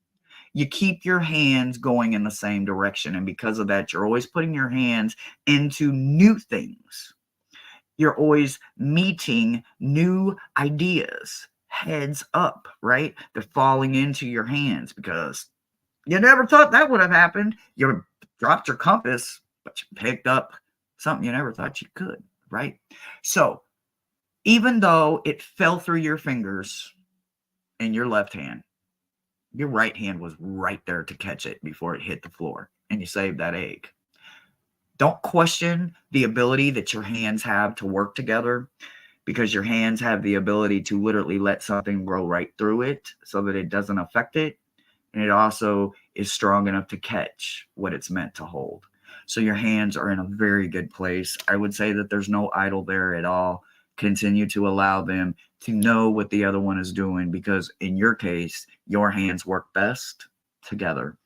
You keep your hands going in the same direction. And because of that, you're always putting your hands into new things. You're always meeting new ideas, heads up, right? They're falling into your hands because you never thought that would have happened. You dropped your compass, but you picked up something you never thought you could, right? So even though it fell through your fingers in your left hand, your right hand was right there to catch it before it hit the floor, and you saved that egg. Don't question the ability that your hands have to work together, because your hands have the ability to literally let something grow right through it so that it doesn't affect it. And it also is strong enough to catch what it's meant to hold. So your hands are in a very good place. I would say that there's no idle there at all. Continue to allow them to know what the other one is doing, because in your case, your hands work best together.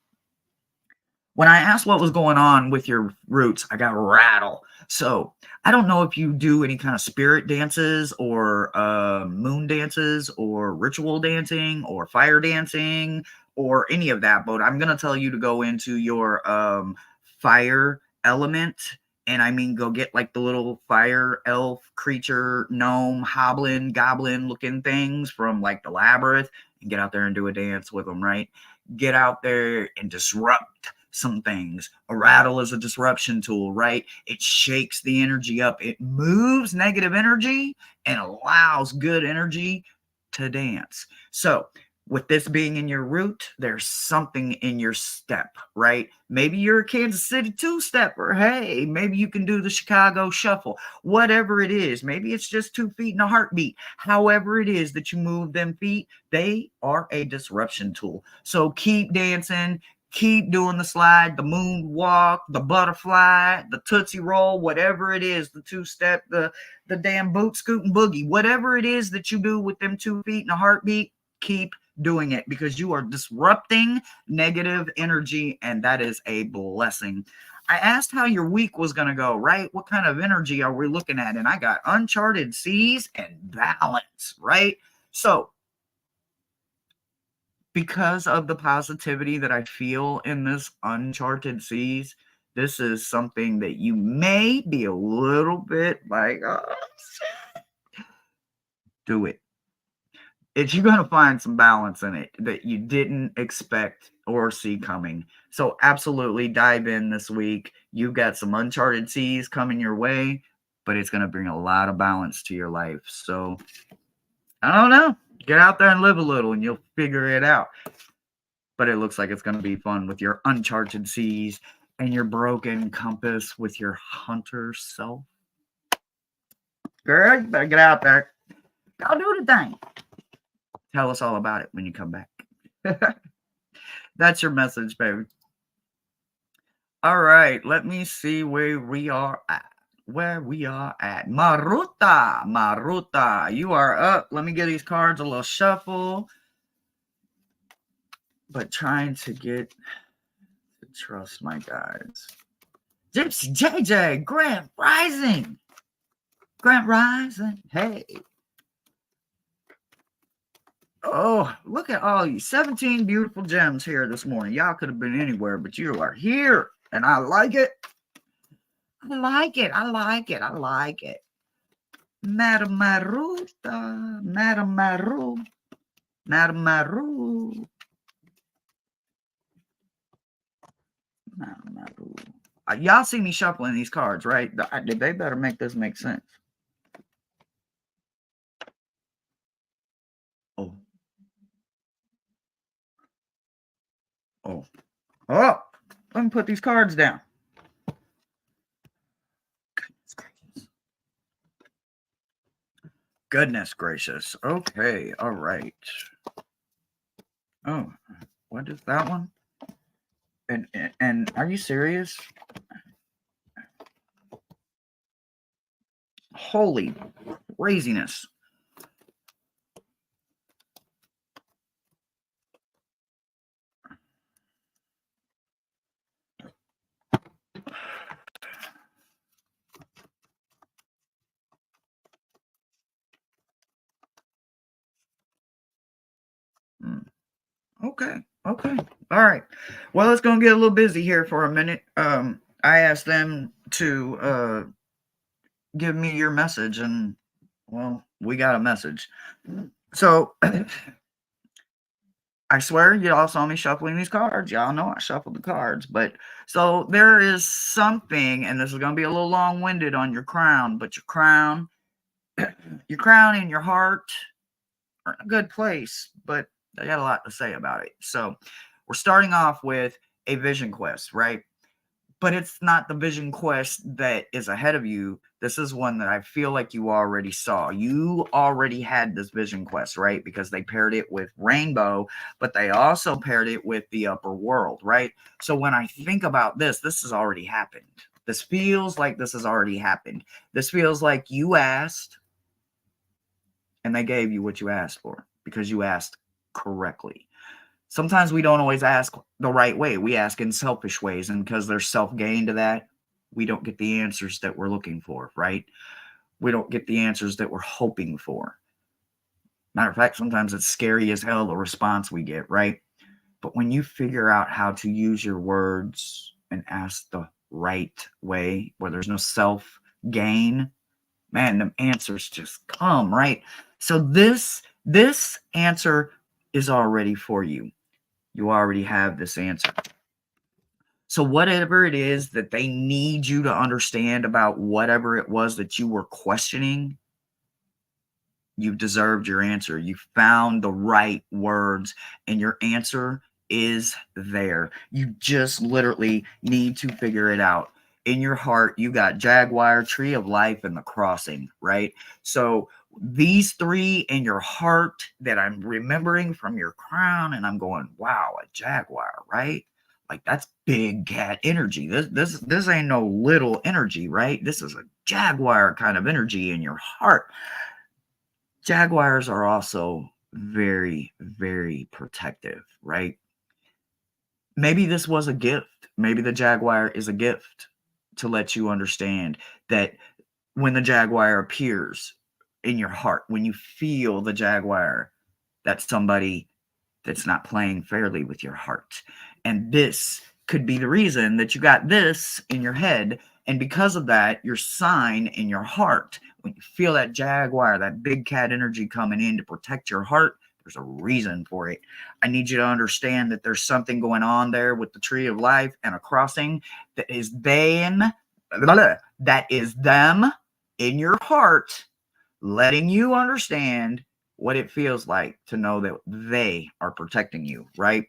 When I asked what was going on with your roots, I got rattled. So I don't know if you do any kind of spirit dances or moon dances or ritual dancing or fire dancing or any of that, but I'm going to tell you to go into your fire element. And I mean, go get like the little fire elf creature, gnome, hoblin, goblin looking things from like the labyrinth, and get out there and do a dance with them, right? Get out there and disrupt some things. A rattle is a disruption tool, right? It shakes the energy up. It moves negative energy and allows good energy to dance. So with this being in your root, there's something in your step, right? Maybe you're a Kansas City two-stepper. Hey, maybe you can do the Chicago shuffle. Whatever it is, maybe it's just 2 feet and a heartbeat. However it is that you move them feet, they are a disruption tool. So keep dancing, keep doing the slide, the moonwalk, the butterfly, the tootsie roll, whatever it is, the two-step, the damn boot scooting boogie, whatever it is that you do with them 2 feet and a heartbeat, keep doing it, because you are disrupting negative energy, and that is a blessing. I asked how your week was going to go, right? What kind of energy are we looking at? And I got uncharted seas and balance, right? So because of the positivity that I feel in this uncharted seas, this is something that you may be a little bit like, oh, do it. You're going to find some balance in it that you didn't expect or see coming. So absolutely dive in this week. You've got some uncharted seas coming your way, but it's going to bring a lot of balance to your life. So I don't know. Get out there and live a little and you'll figure it out. But it looks like it's going to be fun with your uncharted seas. and your broken compass with your hunter self. Girl, you better get out there. Go do the thing. Tell us all about it when you come back. That's your message, baby. All right, let me see where we are at. Maruta, you are up. Let me give these cards a little shuffle. But trying to get to trust my guides. Gypsy JJ, Grant Rising. Hey. Oh, look at all you 17 beautiful gems here this morning. Y'all could have been anywhere, but you are here. And I like it. I like it. Madam Maruta. Y'all see me shuffling these cards, right? They better make this make sense. Oh, let me put these cards down. Goodness gracious. Okay, all right. Oh, what is that one? And are you serious? Holy craziness. Okay. All right. Well, it's going to get a little busy here for a minute. I asked them to give me your message, and, well, we got a message. So, I swear, y'all saw me shuffling these cards. Y'all know I shuffled the cards. But, so, there is something, and this is going to be a little long-winded on your crown, but your crown and your heart are in a good place, but I got a lot to say about it. So we're starting off with a vision quest, right? But it's not the vision quest that is ahead of you. This is one that I feel like you already saw. You already had this vision quest, right? Because they paired it with Rainbow, but they also paired it with the upper world, right? So when I think about this has already happened. This feels like this has already happened. This feels like you asked and they gave you what you asked for because you asked correctly. Sometimes we don't always ask the right way. We ask in selfish ways, and because there's self-gain to that, we don't get the answers that we're looking for, right? We don't get the answers that we're hoping for. Matter of fact, sometimes it's scary as hell, the response we get, right? But when you figure out how to use your words and ask the right way, where there's no self-gain, man, the answers just come, right? So this answer is already for you. You already have this answer. So whatever it is that they need you to understand about whatever it was that you were questioning, you've deserved your answer. You found the right words, and your answer is there. You just literally need to figure it out. In your heart, you got Jaguar, Tree of Life, and the Crossing, right? So these three in your heart that I'm remembering from your crown, and I'm going, wow, a Jaguar, right? Like, that's big cat energy. This ain't no little energy, right? This is a Jaguar kind of energy in your heart. Jaguars are also very, very protective, right? Maybe this was a gift. Maybe the Jaguar is a gift to let you understand that when the Jaguar appears in your heart, when you feel the Jaguar, that's somebody that's not playing fairly with your heart. And this could be the reason that you got this in your head. And because of that, your sign in your heart, when you feel that Jaguar, that big cat energy coming in to protect your heart, there's a reason for it. I need you to understand that there's something going on there with the Tree of Life and a crossing that is them in your heart, letting you understand what it feels like to know that they are protecting you, right?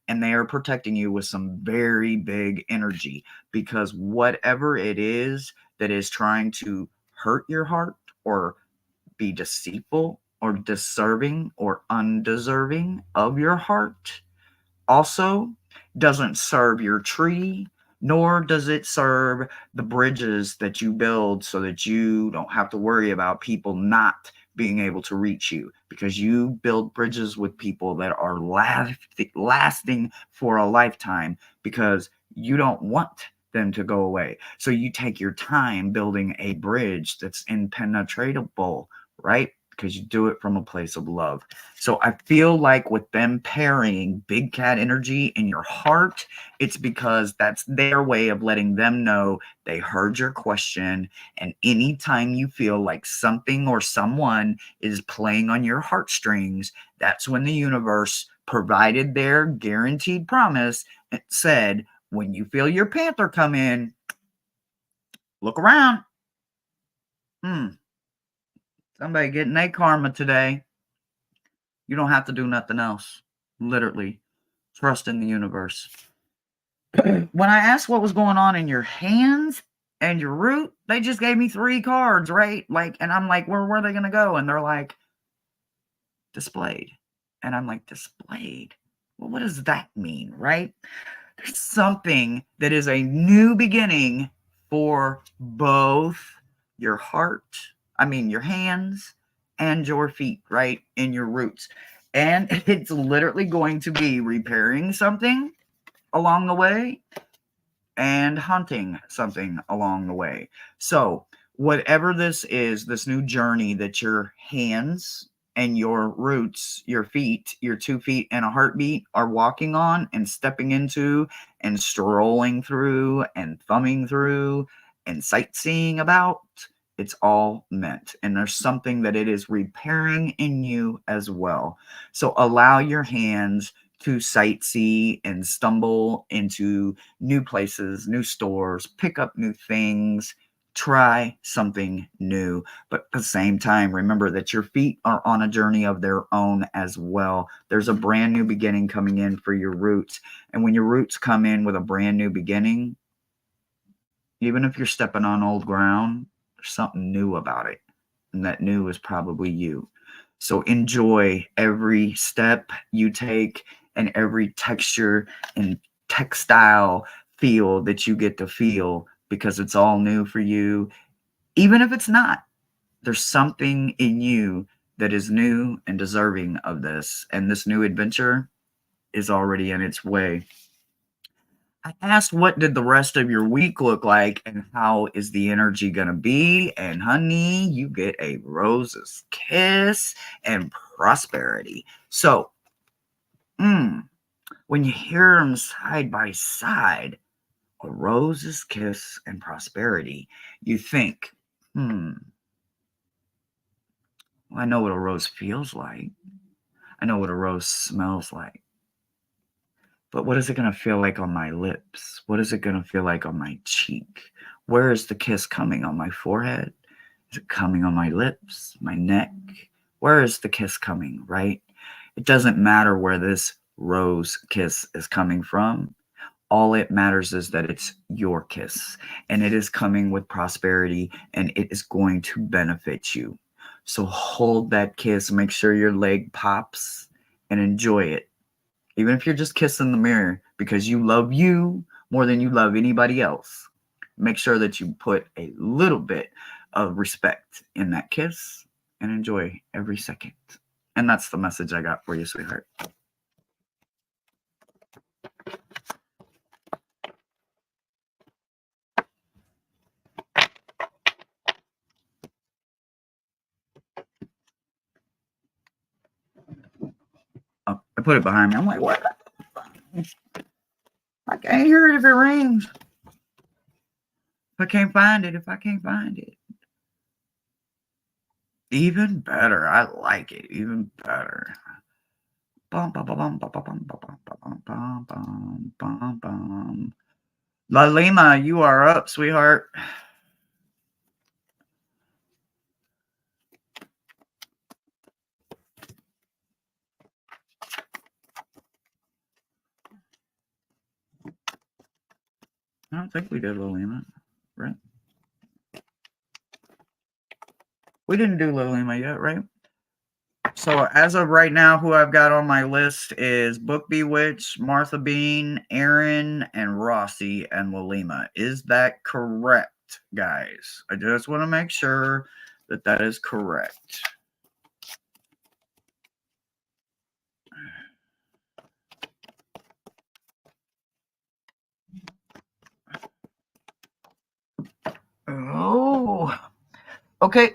and they are protecting you with some very big energy, because whatever it is that is trying to hurt your heart or be deceitful or deserving or undeserving of your heart also doesn't serve your tree, nor does it serve the bridges that you build so that you don't have to worry about people not being able to reach you, because you build bridges with people that are lasting for a lifetime, because you don't want them to go away. So you take your time building a bridge that's impenetrable, right? Because you do it from a place of love. So I feel like with them pairing big cat energy in your heart, it's because that's their way of letting them know they heard your question. And anytime you feel like something or someone is playing on your heartstrings, that's when the universe provided their guaranteed promise. It said, when you feel your panther come in, look around. Somebody getting their karma today. You don't have to do nothing else. Literally. Trust in the universe. When I asked what was going on in your hands and your root, they just gave me 3 cards, right? Like, and I'm like, where are they going to go? And they're like, displayed. And I'm like, displayed? Well, what does that mean, right? There's something that is a new beginning for both your heart, your hands and your feet, right? In your roots. And it's literally going to be repairing something along the way and hunting something along the way. So, whatever this is, this new journey that your hands and your roots, your feet, your 2 feet and a heartbeat are walking on and stepping into and strolling through and thumbing through and sightseeing about, it's all meant. And there's something that it is repairing in you as well. So allow your hands to sightsee and stumble into new places, new stores, pick up new things, try something new. But at the same time, remember that your feet are on a journey of their own as well. There's a brand new beginning coming in for your roots. And when your roots come in with a brand new beginning, even if you're stepping on old ground, there's something new about it. And that new is probably you. So enjoy every step you take and every texture and textile feel that you get to feel, because it's all new for you. Even if it's not, there's something in you that is new and deserving of this. And this new adventure is already in its way. I asked, what did the rest of your week look like and how is the energy going to be? And honey, you get a rose's kiss and prosperity. So, when you hear them side by side, a rose's kiss and prosperity, you think, well, I know what a rose feels like. I know what a rose smells like. But what is it going to feel like on my lips? What is it going to feel like on my cheek? Where is the kiss coming? On my forehead? Is it coming on my lips, my neck? Where is the kiss coming, right? It doesn't matter where this rose kiss is coming from. All it matters is that it's your kiss, and it is coming with prosperity, and it is going to benefit you. So hold that kiss, make sure your leg pops, and enjoy it. Even if you're just kissing the mirror, because you love you more than you love anybody else. Make sure that you put a little bit of respect in that kiss and enjoy every second. And that's the message I got for you, sweetheart. Oh, I put it behind me. I'm like, what? I can't hear it if it rings. If I can't find it. Even better. I like it. Even better. Bum, bum, bum, bum, bum, bum, bum, bum, bum, bum, bum, bum, bum. La Lima, you are up, sweetheart. don't think we did Lolima, right? We didn't do Lolima yet, right? So as of right now, who I've got on my list is Book Bewitched, Martha Bean, Aaron, and Rossi, and Lolima. Is that correct, guys? I just want to make sure that that is correct. Oh, okay.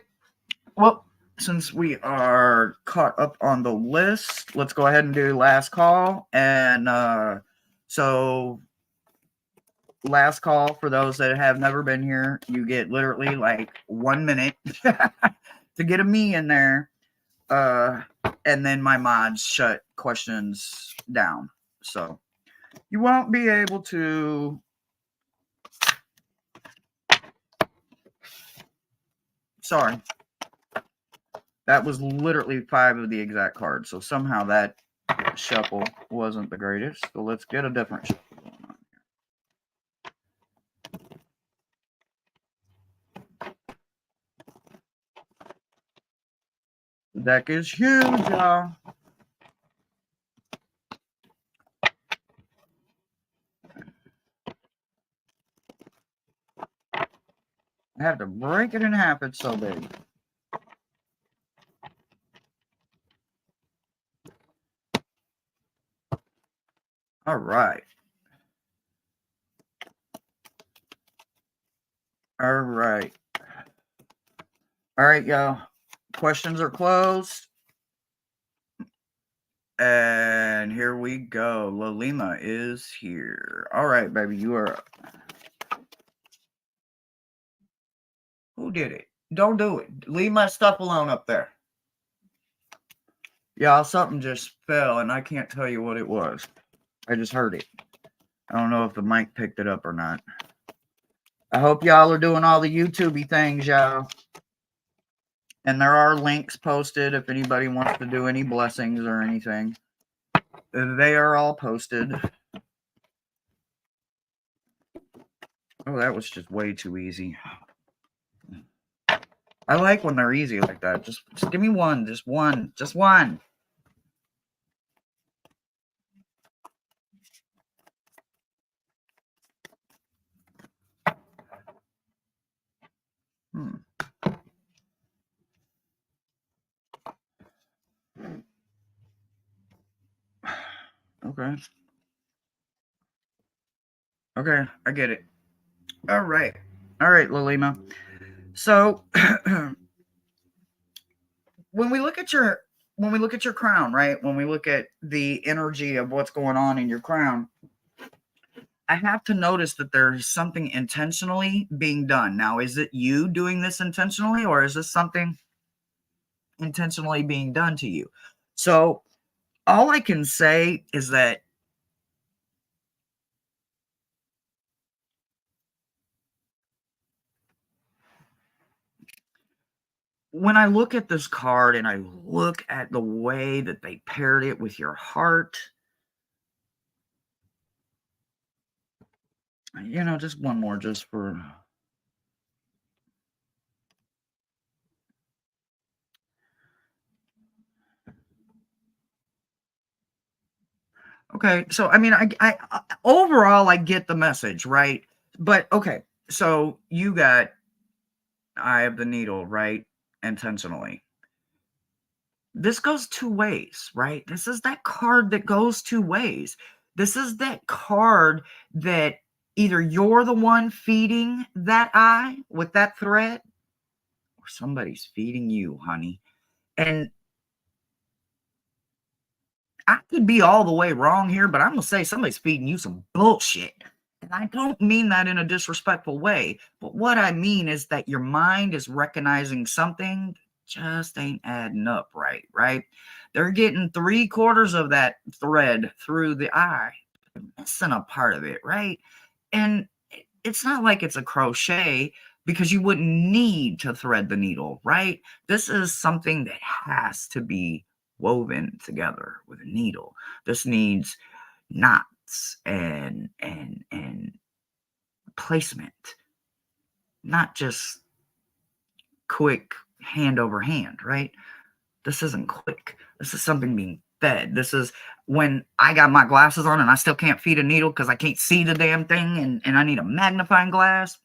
Well, since we are caught up on the list, let's go ahead and do last call. And so, last call for those that have never been here, you get literally like 1 minute to get a me in there. And then my mods shut questions down. So, you won't be able to. Sorry. That was literally 5 of the exact cards. So somehow that shuffle wasn't the greatest. So let's get a different shuffle going on here. The deck is huge, y'all. I have to break it in half. It's so big. All right. All right. All right, y'all. Questions are closed. And here we go. Lolima is here. All right, baby. You are up. Who did it? Don't do it. Leave my stuff alone up there. Y'all, something just fell, and I can't tell you what it was. I just heard it. I don't know if the mic picked it up or not. I hope y'all are doing all the YouTubey things, y'all. And there are links posted if anybody wants to do any blessings or anything. They are all posted. Oh, that was just way too easy. I like when they're easy like that. Just give me one. Just one. Just one. Okay. Okay, I get it. All right. All right, Lolima. So when we look at your crown, right? When we look at the energy of what's going on in your crown, I have to notice that there's something intentionally being done. Now, is it you doing this intentionally, or is this something intentionally being done to you? So all I can say is that when I look at this card and I look at the way that they paired it with your heart, just one more just for... Okay, so I mean, I overall I get the message, right? But okay, so you got Eye of the Needle, right? Intentionally. This goes two ways, right? This is that card that goes two ways. This is that card that either you're the one feeding that eye with that thread, or somebody's feeding you, honey. And I could be all the way wrong here, but I'm going to say somebody's feeding you some bullshit. And I don't mean that in a disrespectful way, but what I mean is that your mind is recognizing something just ain't adding up right? They're getting 3/4 of that thread through the eye. They're missing a part of it, right? And it's not like it's a crochet because you wouldn't need to thread the needle, right? This is something that has to be woven together with a needle. This needs knots and placement, not just quick hand over hand, right? This isn't quick. This is something being fed. This is when I got my glasses on and I still can't feed a needle because I can't see the damn thing and I need a magnifying glass.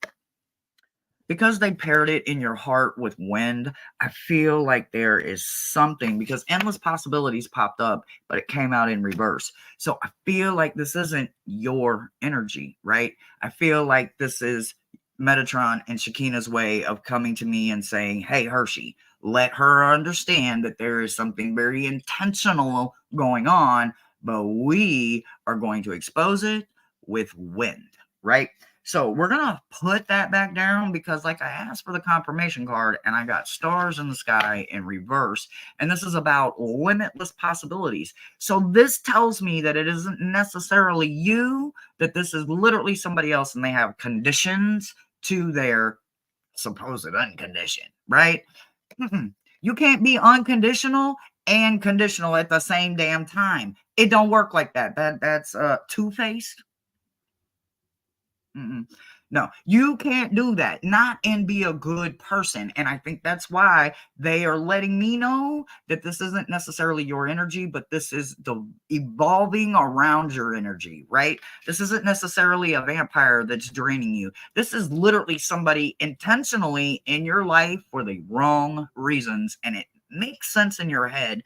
Because they paired it in your heart with wind, I feel like there is something, because endless possibilities popped up, but it came out in reverse. So I feel like this isn't your energy, right? I feel like this is Metatron and Shakina's way of coming to me and saying, hey, Hershey, let her understand that there is something very intentional going on, but we are going to expose it with wind, right? So we're going to put that back down because, like, I asked for the confirmation card and I got stars in the sky in reverse. And this is about limitless possibilities. So this tells me that it isn't necessarily you, that this is literally somebody else and they have conditions to their supposed uncondition, right? You can't be unconditional and conditional at the same damn time. It don't work like that. That's two-faced. No, you can't do that. Not and be a good person. And I think that's why they are letting me know that this isn't necessarily your energy, but this is the evolving around your energy, right? This isn't necessarily a vampire that's draining you. This is literally somebody intentionally in your life for the wrong reasons. And it makes sense in your head.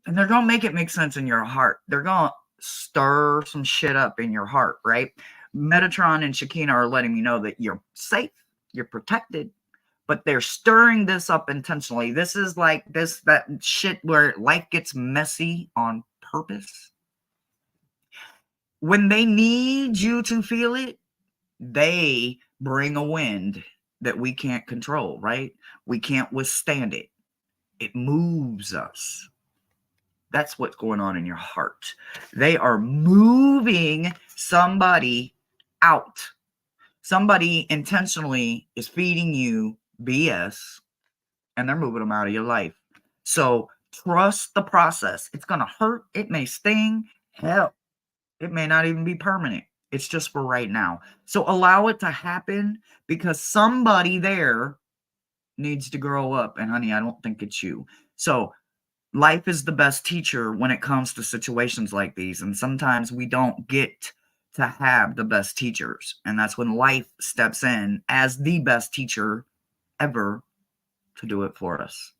And they're going to make it make sense in your heart. They're going to stir some shit up in your heart, right? Metatron and Shakina are letting me know that you're safe, you're protected, but they're stirring this up intentionally. This is like that shit where life gets messy on purpose. When they need you to feel it, they bring a wind that we can't control, right? We can't withstand it. It moves us. That's what's going on in your heart. They are moving somebody out. Somebody intentionally is feeding you BS and they're moving them out of your life. So trust the process. It's going to hurt. It may sting. Hell, it may not even be permanent. It's just for right now. So allow it to happen because somebody there needs to grow up. And honey, I don't think it's you. So life is the best teacher when it comes to situations like these. And sometimes we don't get to have the best teachers. And that's when life steps in as the best teacher ever to do it for us.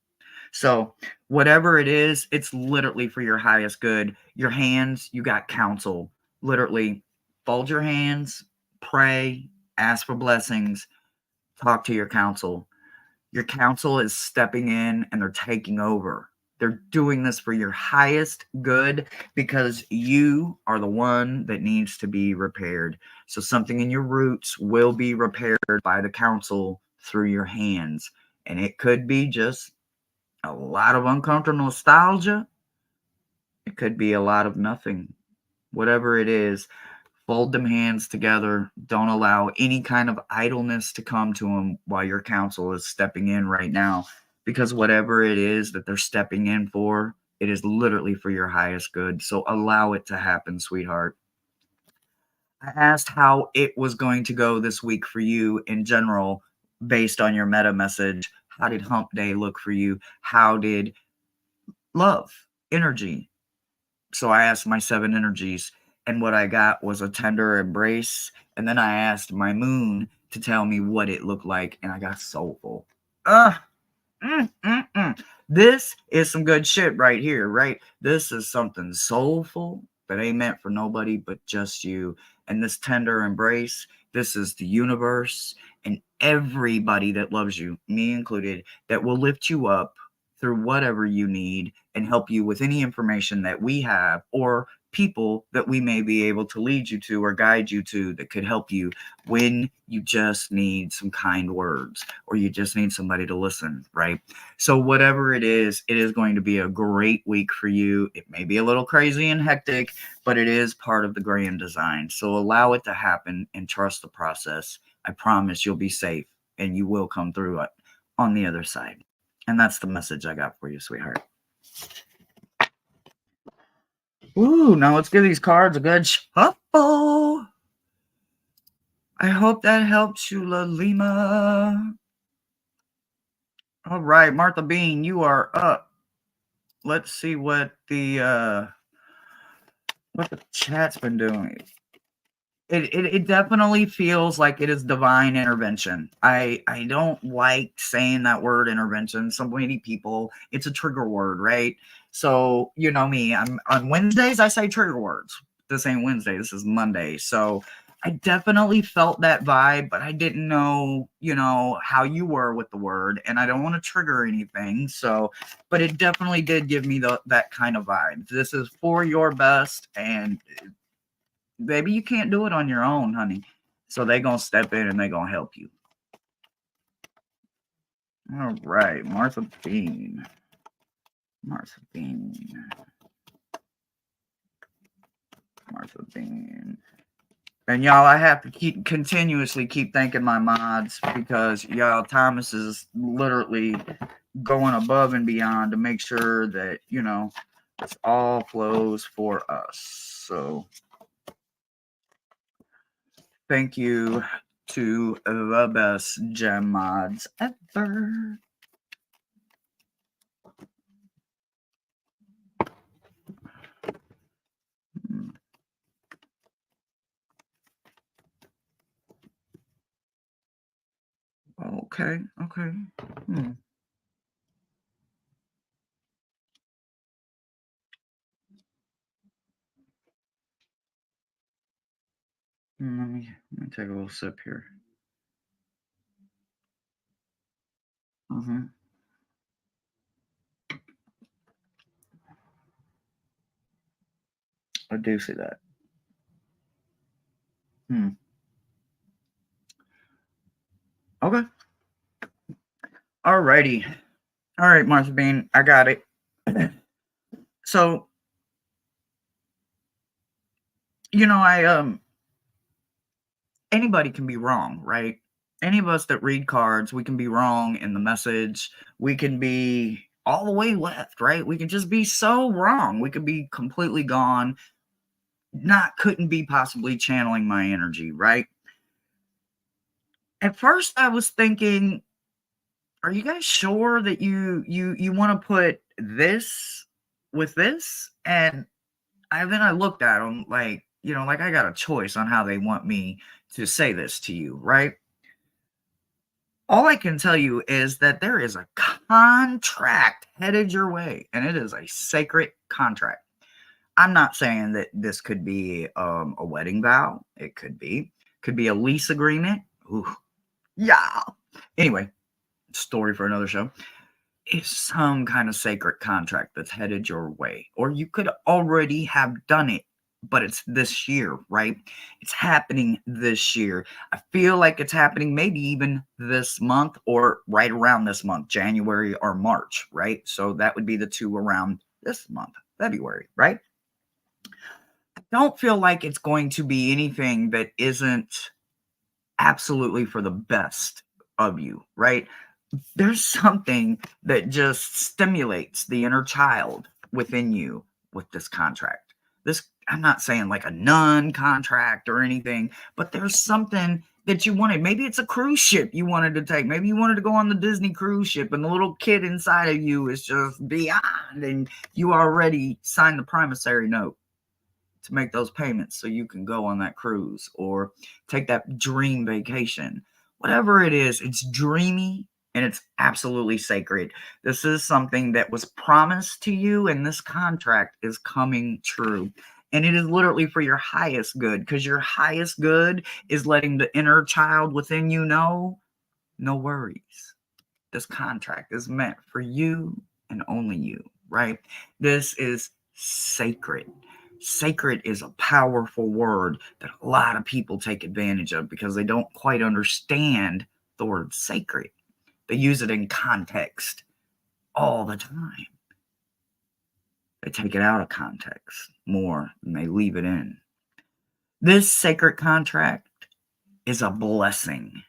So whatever it is, it's literally for your highest good. Your hands, you got counsel. Literally fold your hands, pray, ask for blessings, talk to your counsel. Your counsel is stepping in and they're taking over. They're doing this for your highest good because you are the one that needs to be repaired. So something in your roots will be repaired by the counsel through your hands. And it could be just a lot of uncomfortable nostalgia. It could be a lot of nothing. Whatever it is, fold them hands together. Don't allow any kind of idleness to come to them while your counsel is stepping in right now. Because whatever it is that they're stepping in for, it is literally for your highest good. So allow it to happen, sweetheart. I asked how it was going to go this week for you in general, based on your meta message. How did hump day look for you? How did love, energy? So I asked my 7 energies, and what I got was a tender embrace. And then I asked my moon to tell me what it looked like, and I got soulful. This is some good shit right here, right? This is something soulful that ain't meant for nobody but just you. And this tender embrace, this is the universe and everybody that loves you, me included, that will lift you up through whatever you need and help you with any information that we have or people that we may be able to lead you to or guide you to that could help you when you just need some kind words or you just need somebody to listen, right? So whatever it is going to be a great week for you. It may be a little crazy and hectic, but it is part of the grand design. So allow it to happen and trust the process. I promise you'll be safe and you will come through it on the other side. And that's the message I got for you, sweetheart. Ooh, now let's give these cards a good shuffle. I hope that helps you, Lalima. All right, Martha Bean, you are up. Let's see what the chat's been doing. It definitely feels like it is divine intervention. I don't like saying that word intervention. So many people, it's a trigger word, right? So you know me. I'm on Wednesdays I say trigger words. This ain't Wednesday. This is Monday. So I definitely felt that vibe, but I didn't know, how you were with the word, and I don't want to trigger anything. So, but it definitely did give me that kind of vibe. This is for your best, and baby, you can't do it on your own, honey. So they gonna step in and they gonna help you. All right, Martha Bean. Martha Bean. Martha Bean. And y'all, I have to continuously keep thanking my mods because y'all, Thomas is literally going above and beyond to make sure that, this all flows for us. So thank you to the best gem mods ever. Okay. Let me take a little sip here. I do see that. Okay. Alrighty. All right, Martha Bean, I got it. So, anybody can be wrong, right? Any of us that read cards, we can be wrong in the message. We can be all the way left, right? We can just be so wrong. We could be completely gone. Couldn't be possibly channeling my energy, right? At first I was thinking, are you guys sure that you want to put this with this? And then I looked at them like, like I got a choice on how they want me to say this to you, right? All I can tell you is that there is a contract headed your way, and it is a sacred contract. I'm not saying that this could be a wedding vow. It could be a lease agreement. Ooh, yeah. Anyway, story for another show. It's some kind of sacred contract that's headed your way, or you could already have done it, but it's this year, right? It's happening this year. I feel like it's happening maybe even this month or right around this month, January or March, right? So that would be the two around this month, February, right? I don't feel like it's going to be anything that isn't absolutely for the best of you, right? There's something that just stimulates the inner child within you with this contract. I'm not saying like a nun contract or anything, but there's something that you wanted. Maybe it's a cruise ship you wanted to take. Maybe you wanted to go on the Disney cruise ship and the little kid inside of you is just beyond, and you already signed the promissory note to make those payments so you can go on that cruise or take that dream vacation. Whatever it is, it's dreamy and it's absolutely sacred. This is something that was promised to you, and this contract is coming true. And it is literally for your highest good, because your highest good is letting the inner child within you know, no worries. This contract is meant for you and only you, right? This is sacred. Sacred is a powerful word that a lot of people take advantage of because they don't quite understand the word sacred. They use it in context all the time. They take it out of context more than they leave it in. This sacred contract is a blessing.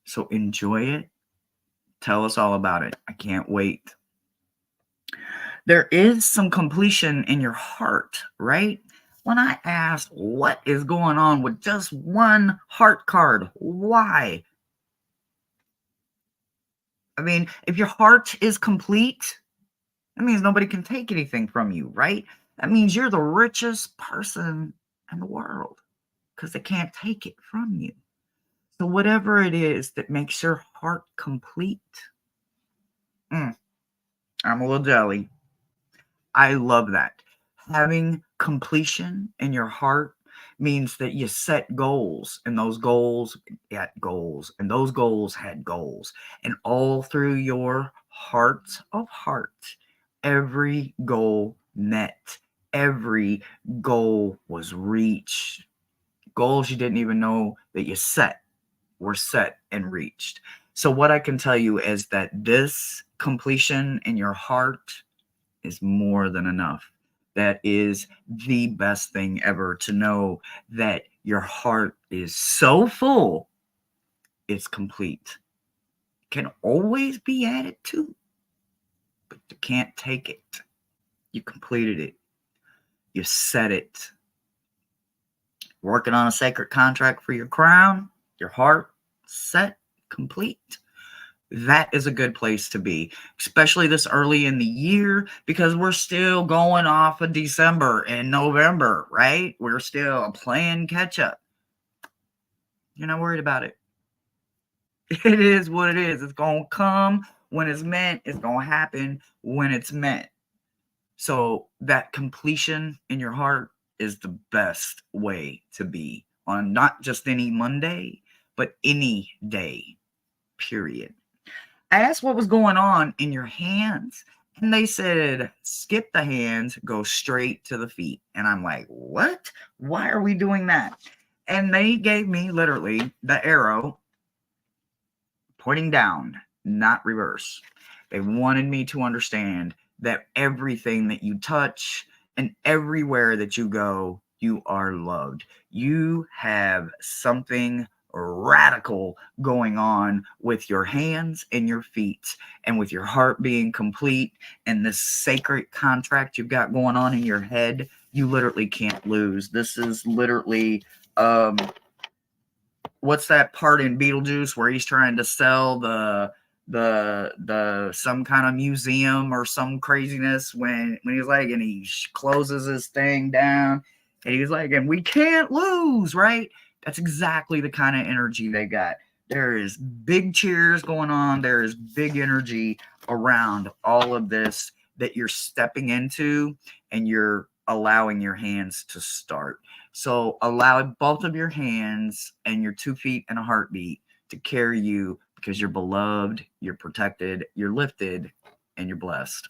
So enjoy it. Tell us all about it. I can't wait. There is some completion in your heart, right? When I ask what is going on with just one heart card, why? I mean, if your heart is complete, that means nobody can take anything from you, right? That means you're the richest person in the world because they can't take it from you. So whatever it is that makes your heart complete, I'm a little jelly. I love that. Having completion in your heart means that you set goals, and those goals had goals, and those goals had goals. And all through your heart of heart, every goal met, every goal was reached. Goals you didn't even know that you set were set and reached. So, what I can tell you is that this completion in your heart is more than enough. That is the best thing ever, to know that your heart is so full, it's complete. Can always be added to, but you can't take it. You completed it. You said it. Working on a sacred contract for your crown, your heart set, complete. That is a good place to be, especially this early in the year, because we're still going off of December and November, right? We're still playing catch up. You're not worried about it. It is what it is. It's going to come when it's meant. It's going to happen when it's meant. So that completion in your heart is the best way to be on not just any Monday, but any day, period. I asked what was going on in your hands, and they said, skip the hands, go straight to the feet. And I'm like, what? Why are we doing that? And they gave me literally the arrow pointing down, not reverse. They wanted me to understand that everything that you touch and everywhere that you go, you are loved. You have something radical going on with your hands and your feet, and with your heart being complete, and this sacred contract you've got going on in your head. You literally can't lose. This is literally what's that part in Beetlejuice where he's trying to sell the some kind of museum or some craziness, when he's like, and he closes his thing down, and he's like, and we can't lose, right? That's exactly the kind of energy they got. There is big cheers going on. There is big energy around all of this that you're stepping into, and you're allowing your hands to start. So allow both of your hands and your 2 feet and a heartbeat to carry you, because you're beloved, you're protected, you're lifted, and you're blessed.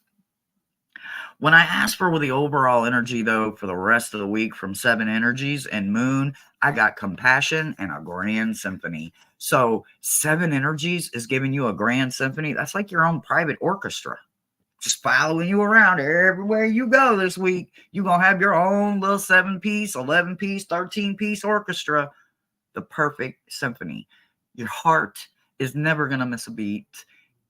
When I asked for the overall energy, though, for the rest of the week from 7 energies and moon, I got compassion and a grand symphony. So 7 energies is giving you a grand symphony. That's like your own private orchestra, just following you around everywhere you go this week. You're going to have your own little 7-piece, 11-piece, 13-piece orchestra, the perfect symphony. Your heart is never going to miss a beat.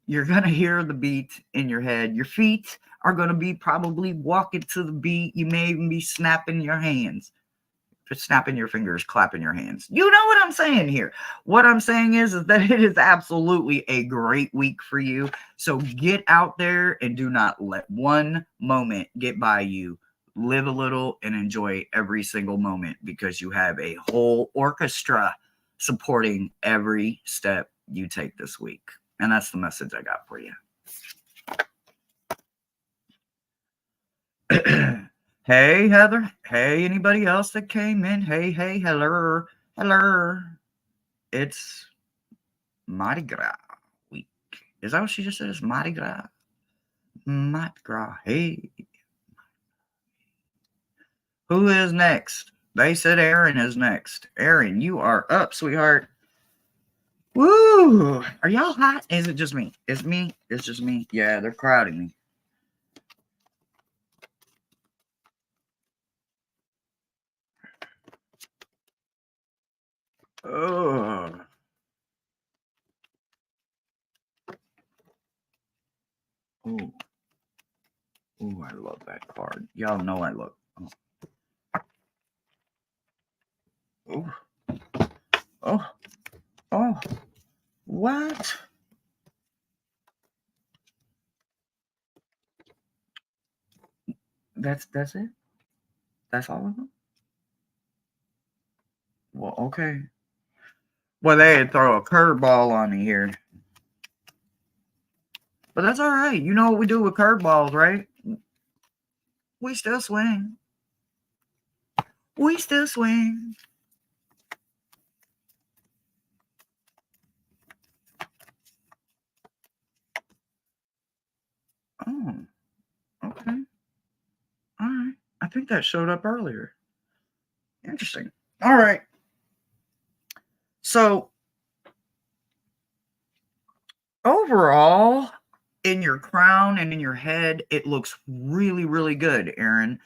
You're going to hear the beat in your head. Your feet are going to be probably walking to the beat. You may even be snapping your hands. Snapping your fingers, clapping your hands. You know what I'm saying here. What I'm saying is that it is absolutely a great week for you. So get out there and do not let one moment get by you. Live a little and enjoy every single moment, because you have a whole orchestra supporting every step you take this week. And that's the message I got for you. Hey, Heather. Hey, anybody else that came in? Hey, hello. Hello. It's Mardi Gras week. Is that what she just said? It's Mardi Gras? Mardi Gras. Hey. Who is next? They said Aaron is next. Aaron, you are up, sweetheart. Woo! Are y'all hot? Is it just me? It's me? It's just me? Yeah, they're crowding me. Oh. Oh. Oh, I love that card. Y'all know I love. Oh. Oh, oh, oh, what? That's it? That's all of them? Well, okay. Well, they throw a curveball on me here. But that's all right. You know what we do with curveballs, right? We still swing. We still swing. Oh, okay. All right. I think that showed up earlier. Interesting. All right. So, overall, in your crown and in your head, it looks really, really good, Aaron.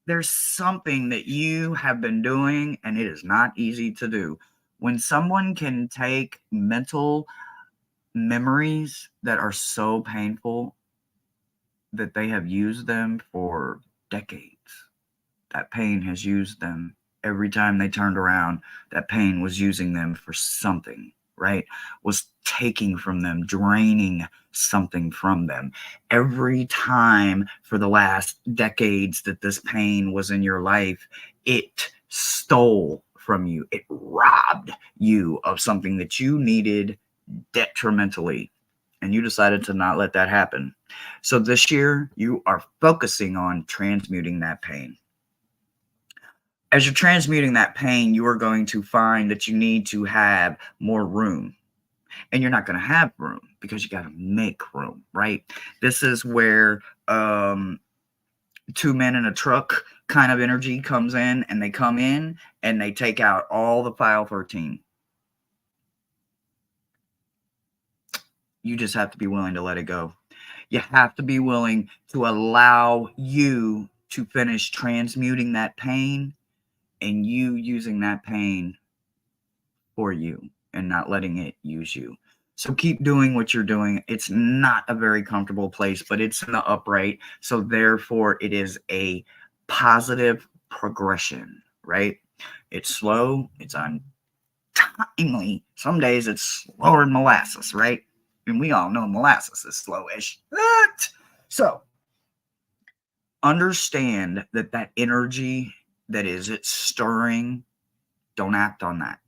There's something that you have been doing, and it is not easy to do. When someone can take mental memories that are so painful that they have used them for decades, that pain has used them every time they turned around. That pain was using them for something, right? Was taking from them, draining something from them. Every time for the last decades that this pain was in your life, it stole from you. It robbed you of something that you needed detrimentally. And you decided to not let that happen. So this year, you are focusing on transmuting that pain. As you're transmuting that pain, you are going to find that you need to have more room. And you're not going to have room because you got to make room, right? This is where two men in a truck kind of energy comes in, and they come in and they take out all the file 13. You just have to be willing to let it go. You have to be willing to allow you to finish transmuting that pain and you using that pain for you and not letting it use you. So keep doing what you're doing. It's not a very comfortable place, but it's in the upright. So therefore, it is a positive progression, right? It's slow. It's untimely. Some days it's slower than molasses, right? And we all know molasses is slowish. So understand that that energy that is it's stirring, don't act on that.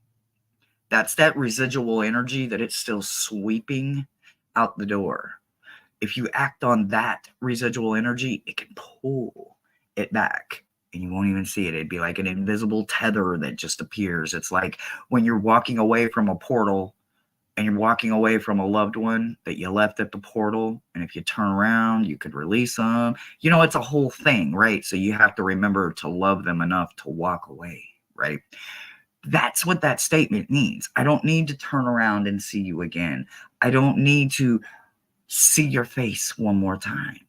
That's that residual energy that it's still sweeping out the door. If you act on that residual energy, it can pull it back and you won't even see it. It'd be like an invisible tether that just appears. It's like when you're walking away from a portal and you're walking away from a loved one that you left at the portal. And if you turn around, you could release them. You know, it's a whole thing, right? So you have to remember to love them enough to walk away, right? That's what that statement means. I don't need to turn around and see you again. I don't need to see your face one more time.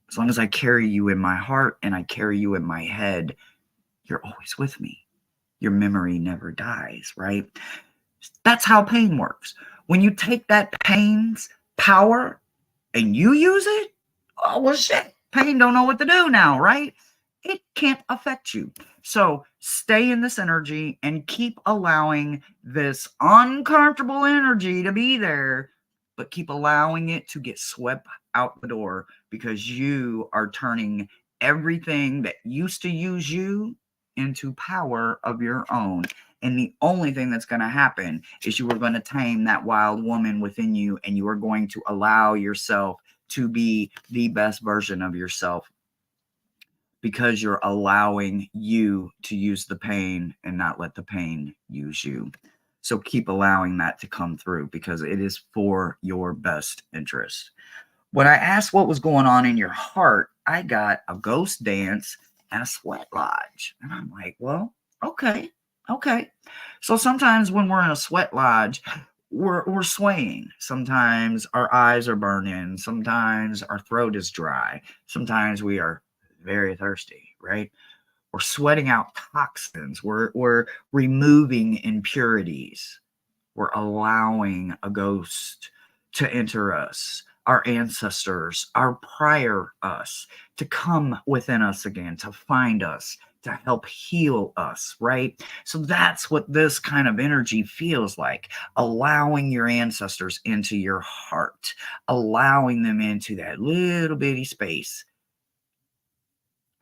As long as I carry you in my heart and I carry you in my head, you're always with me. Your memory never dies, right? That's how pain works. When you take that pain's power and you use it, oh, well, shit, pain don't know what to do now, right? It can't affect you. So stay in this energy and keep allowing this uncomfortable energy to be there, but keep allowing it to get swept out the door because you are turning everything that used to use you into power of your own. And the only thing that's going to happen is you are going to tame that wild woman within you, and you are going to allow yourself to be the best version of yourself because you're allowing you to use the pain and not let the pain use you. So keep allowing that to come through because it is for your best interest. When I asked what was going on in your heart, I got a ghost dance and a sweat lodge. And I'm like, well, okay. So sometimes when we're in a sweat lodge, we're swaying. Sometimes our eyes are burning. Sometimes our throat is dry. Sometimes we are very thirsty, right? We're sweating out toxins. We're removing impurities. We're allowing a ghost to enter us, our ancestors, our prior us, to come within us again, to find us, to help heal us, right? So that's what this kind of energy feels like, allowing your ancestors into your heart, allowing them into that little bitty space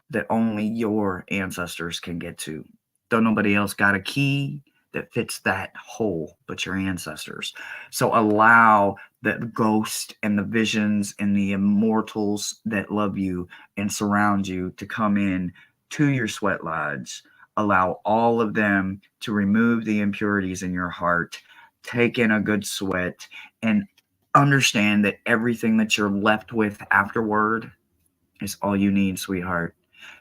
that only your ancestors can get to. Though nobody else got a key that fits that hole but your ancestors. So allow the ghost and the visions and the immortals that love you and surround you to come in to your sweat lodge. Allow all of them to remove the impurities in your heart, take in a good sweat, and understand that everything that you're left with afterward is all you need, sweetheart.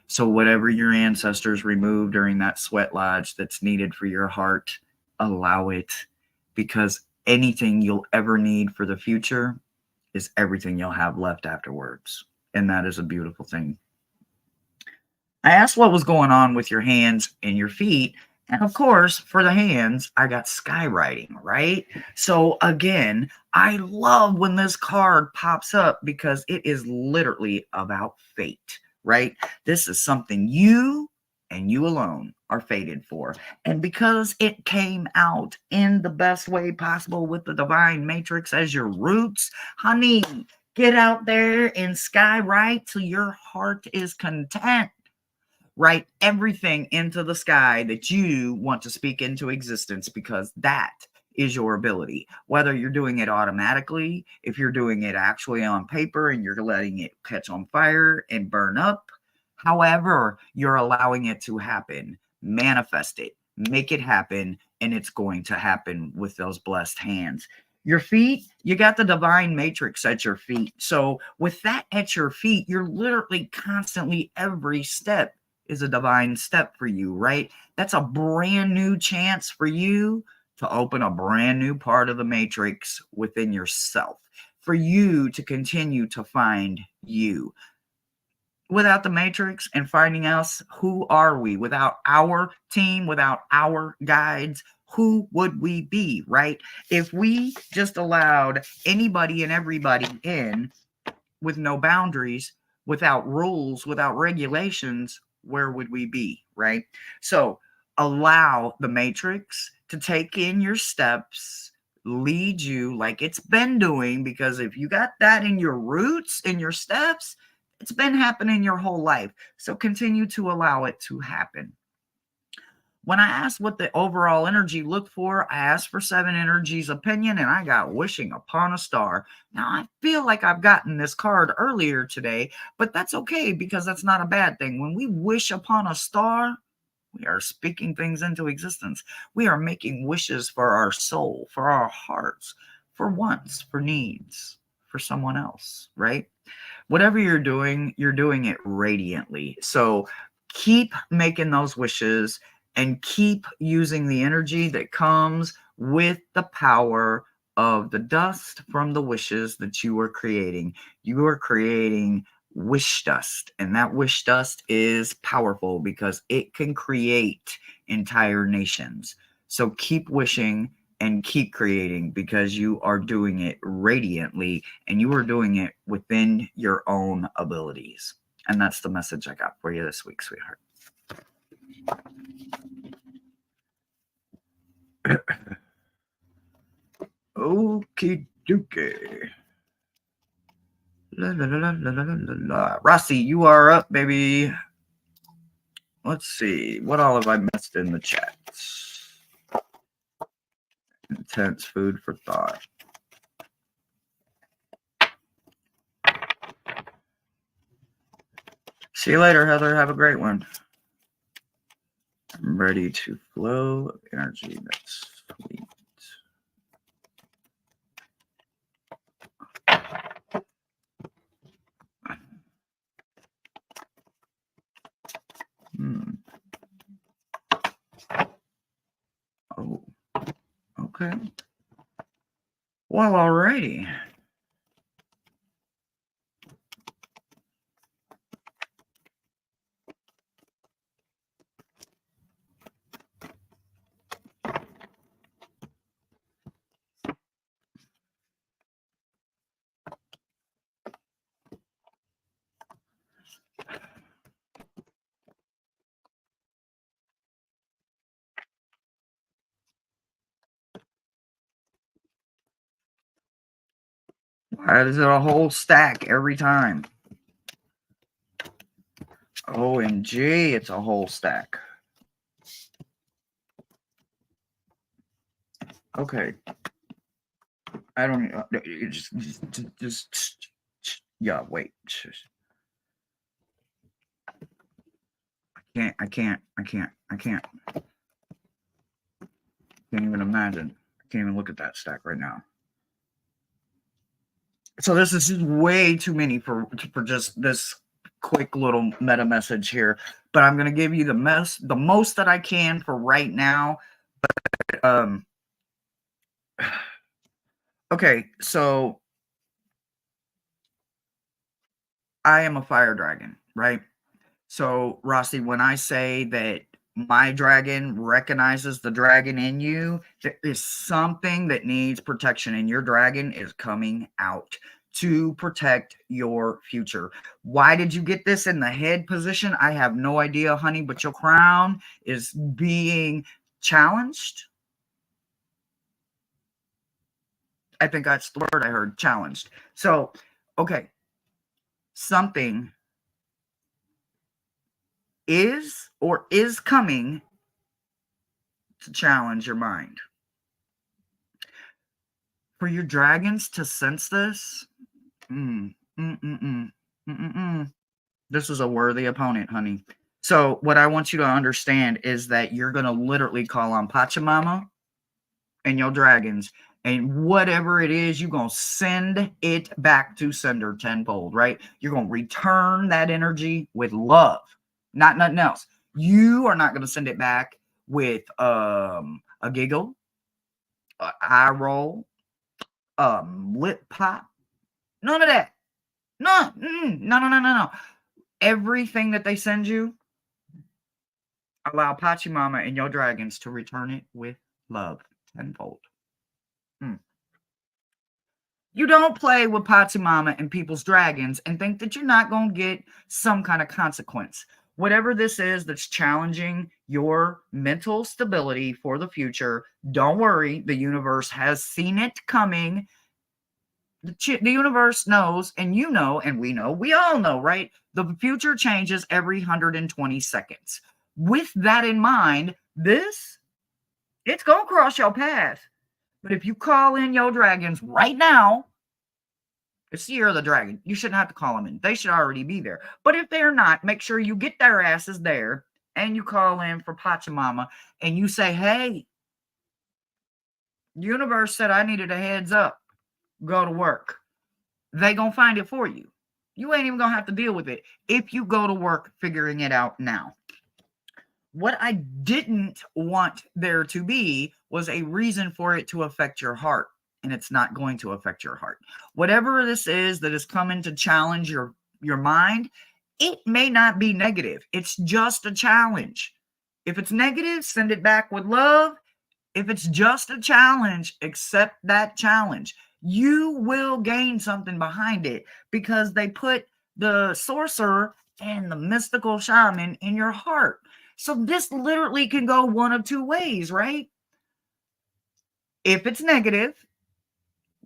So, whatever your ancestors removed during that sweat lodge that's needed for your heart, allow it, because anything you'll ever need for the future is everything you'll have left afterwards. And that is a beautiful thing. I asked what was going on with your hands and your feet. And of course, for the hands, I got skywriting, right? So again, I love when this card pops up because it is literally about fate, right? This is something you and you alone are fated for. And because it came out in the best way possible with the divine matrix as your roots, honey, get out there and skywrite till your heart is content. Write everything into the sky that you want to speak into existence, because that is your ability. Whether you're doing it automatically, if you're doing it actually on paper and you're letting it catch on fire and burn up, however you're allowing it to happen, manifest it, make it happen, and it's going to happen with those blessed hands. Your feet, you got the divine matrix at your feet. So with that at your feet, you're literally constantly, every step is a divine step for you, right? That's a brand new chance for you to open a brand new part of the matrix within yourself, for you to continue to find you. Without the matrix and finding us, who are we? Without our team, without our guides, who would we be, right? If we just allowed anybody and everybody in with no boundaries, without rules, without regulations, where would we be, right? So allow the matrix to take in your steps, lead you like it's been doing, because if you got that in your roots, in your steps, it's been happening your whole life. So continue to allow it to happen. When I asked what the overall energy looked for, I asked for 7 energies opinion, and I got wishing upon a star. Now, I feel like I've gotten this card earlier today, but that's okay, because that's not a bad thing. When we wish upon a star, we are speaking things into existence. We are making wishes for our soul, for our hearts, for wants, for needs, for someone else, right? Whatever you're doing it radiantly. So keep making those wishes and keep using the energy that comes with the power of the dust from the wishes that you are creating. You are creating wish dust, and that wish dust is powerful because it can create entire nations. So keep wishing and keep creating, because you are doing it radiantly and you are doing it within your own abilities. And that's the message I got for you this week, sweetheart. Okie dokie. La, la, la, la, la, la, la. Rossi, you are up, baby. Let's see. What all have I missed in the chat? Intense food for thought. See you later, Heather. Have a great one. I'm ready to flow of energy. That's sweet. Oh, okay. Well, alrighty. Why is it a whole stack every time? OMG, it's a whole stack. Okay. I don't just yeah, wait. I can't even imagine. I can't even look at that stack right now. So this is just way too many for just this quick little meta message here. But I'm gonna give you the most that I can for right now. But, okay, so I am a fire dragon, right? So, Rossi, when I say that my dragon recognizes the dragon in you, there is something that needs protection, and your dragon is coming out to protect your future. Why did you get this in the head position? I have no idea, honey, but your crown is being challenged. I think that's the word I heard, challenged. So, okay, something is coming to challenge your mind. For your dragons to sense this, this is a worthy opponent, honey. So what I want you to understand is that you're going to literally call on Pachamama and your dragons, and whatever it is, you're going to send it back to sender tenfold, right? You're going to return that energy with love, not nothing else. You are not going to send it back with a giggle, an eye roll, lip pop, none of that. No. Everything that they send you, allow Pachamama and your dragons to return it with love tenfold. You don't play with Pachamama and people's dragons and think that you're not going to get some kind of consequence. Whatever this is that's challenging your mental stability for the future, don't worry. The universe has seen it coming. The universe knows, and you know, and we know, we all know, right? The future changes every 120 seconds. With that in mind, it's going to cross your path. But if you call in your dragons right now, it's the year of the dragon. You shouldn't have to call them in. They should already be there. But if they're not, make sure you get their asses there and you call in for Pachamama and you say, hey, universe said I needed a heads up. Go to work. They gonna find it for you. You ain't even gonna have to deal with it if you go to work figuring it out now. What I didn't want there to be was a reason for it to affect your heart, and it's not going to affect your heart. Whatever this is that is coming to challenge your mind, it may not be negative. It's just a challenge. If it's negative, send it back with love. If it's just a challenge, accept that challenge. You will gain something behind it because they put the sorcerer and the mystical shaman in your heart. So this literally can go one of two ways, right? If it's negative,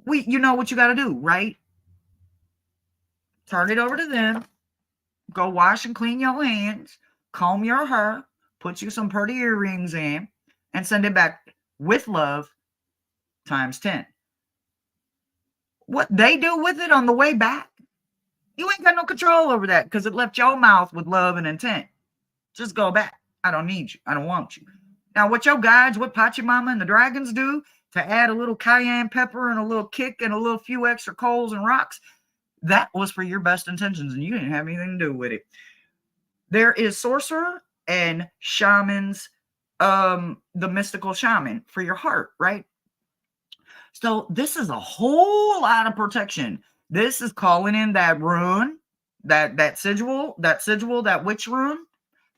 you know what you got to do, right? Turn it over to them. Go wash and clean your hands. Comb your hair. Put you some pretty earrings in and send it back with love times 10. What they do with it on the way back, you ain't got no control over that because it left your mouth with love and intent. Just go back. I don't need you. I don't want you. Now, what your guides, what Pachamama and the dragons do to add a little cayenne pepper and a little kick and a little few extra coals and rocks, that was for your best intentions and you didn't have anything to do with it. There is sorcerer and shamans, the mystical shaman for your heart, right? So this is a whole lot of protection. This is calling in that rune, that sigil, that witch rune.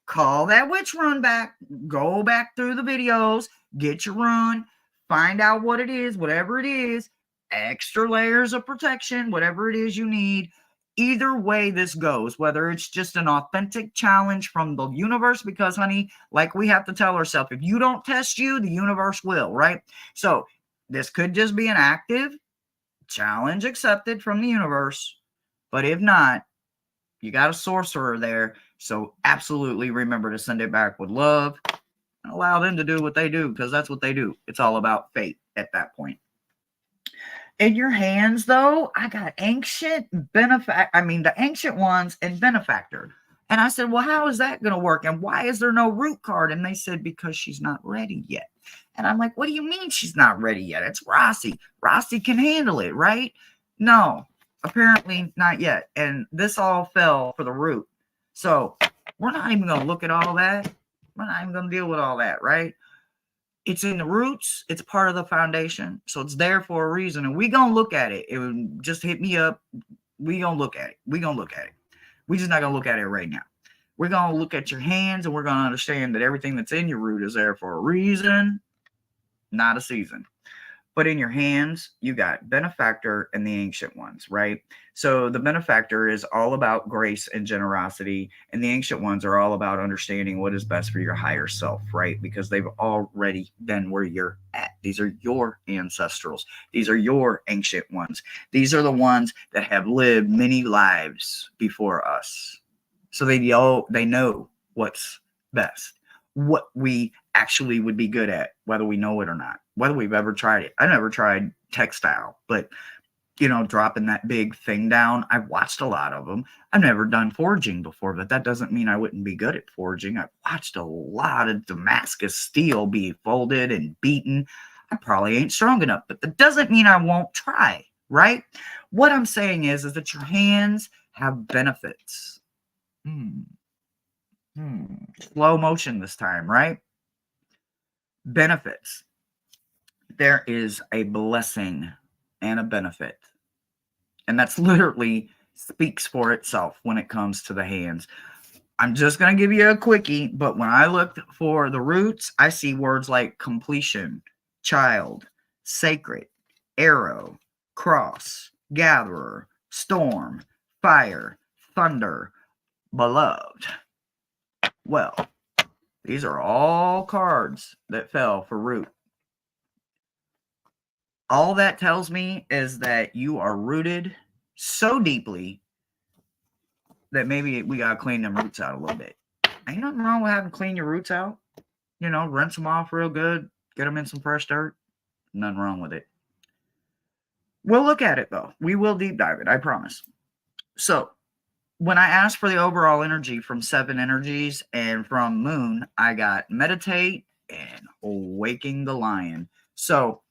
Call that witch rune back. Go back through the videos. Get your rune. Find out what it is, whatever it is. Extra layers of protection, whatever it is you need. Either way this goes, whether it's just an authentic challenge from the universe, because, honey, like we have to tell ourselves, if you don't test you, the universe will, right? So this could just be an active challenge accepted from the universe. But if not, you got a sorcerer there. So absolutely remember to send it back with love and allow them to do what they do, because that's what they do. It's all about fate at that point. In your hands, though, I got ancient the ancient ones and benefactor. And I said, well, how is that going to work? And why is there no root card? And they said, because she's not ready yet. And I'm like, what do you mean she's not ready yet? It's Rossi. Rossi can handle it, right? No, apparently not yet. And this all fell for the root. So we're not even going to look at all that. We're not even going to deal with all that, right? It's in the roots. It's part of the foundation. So it's there for a reason. And we're going to look at it. It would just hit me up. We're going to look at it. We're going to look at it. We're just not going to look at it right now. We're going to look at your hands, and we're going to understand that everything that's in your root is there for a reason, not a season. But in your hands, you got benefactor and the ancient ones, right? So the benefactor is all about grace and generosity, and the ancient ones are all about understanding what is best for your higher self, right? Because they've already been where you're at. These are your ancestrals. These are your ancient ones. These are the ones that have lived many lives before us. So they know what's best, what we actually would be good at, whether we know it or not, whether we've ever tried it. I never tried textile, but dropping that big thing down, I've watched a lot of them. I've never done forging before, but that doesn't mean I wouldn't be good at forging. I've watched a lot of Damascus steel be folded and beaten. I probably ain't strong enough, but that doesn't mean I won't try, right? What I'm saying is that your hands have benefits. Slow motion this time, right? Benefits. There is a blessing and a benefit. And that's literally speaks for itself when it comes to the hands. I'm just going to give you a quickie, but when I looked for the roots, I see words like completion, child, sacred, arrow, cross, gatherer, storm, fire, thunder, beloved. Well, these are all cards that fell for root. All that tells me is that you are rooted so deeply that maybe we got to clean them roots out a little bit. Ain't nothing wrong with having to clean your roots out. Rinse them off real good. Get them in some fresh dirt. Nothing wrong with it. We'll look at it, though. We will deep dive it, I promise. So, when I asked for the overall energy from 7 energies and from Moon, I got meditate and waking the lion. So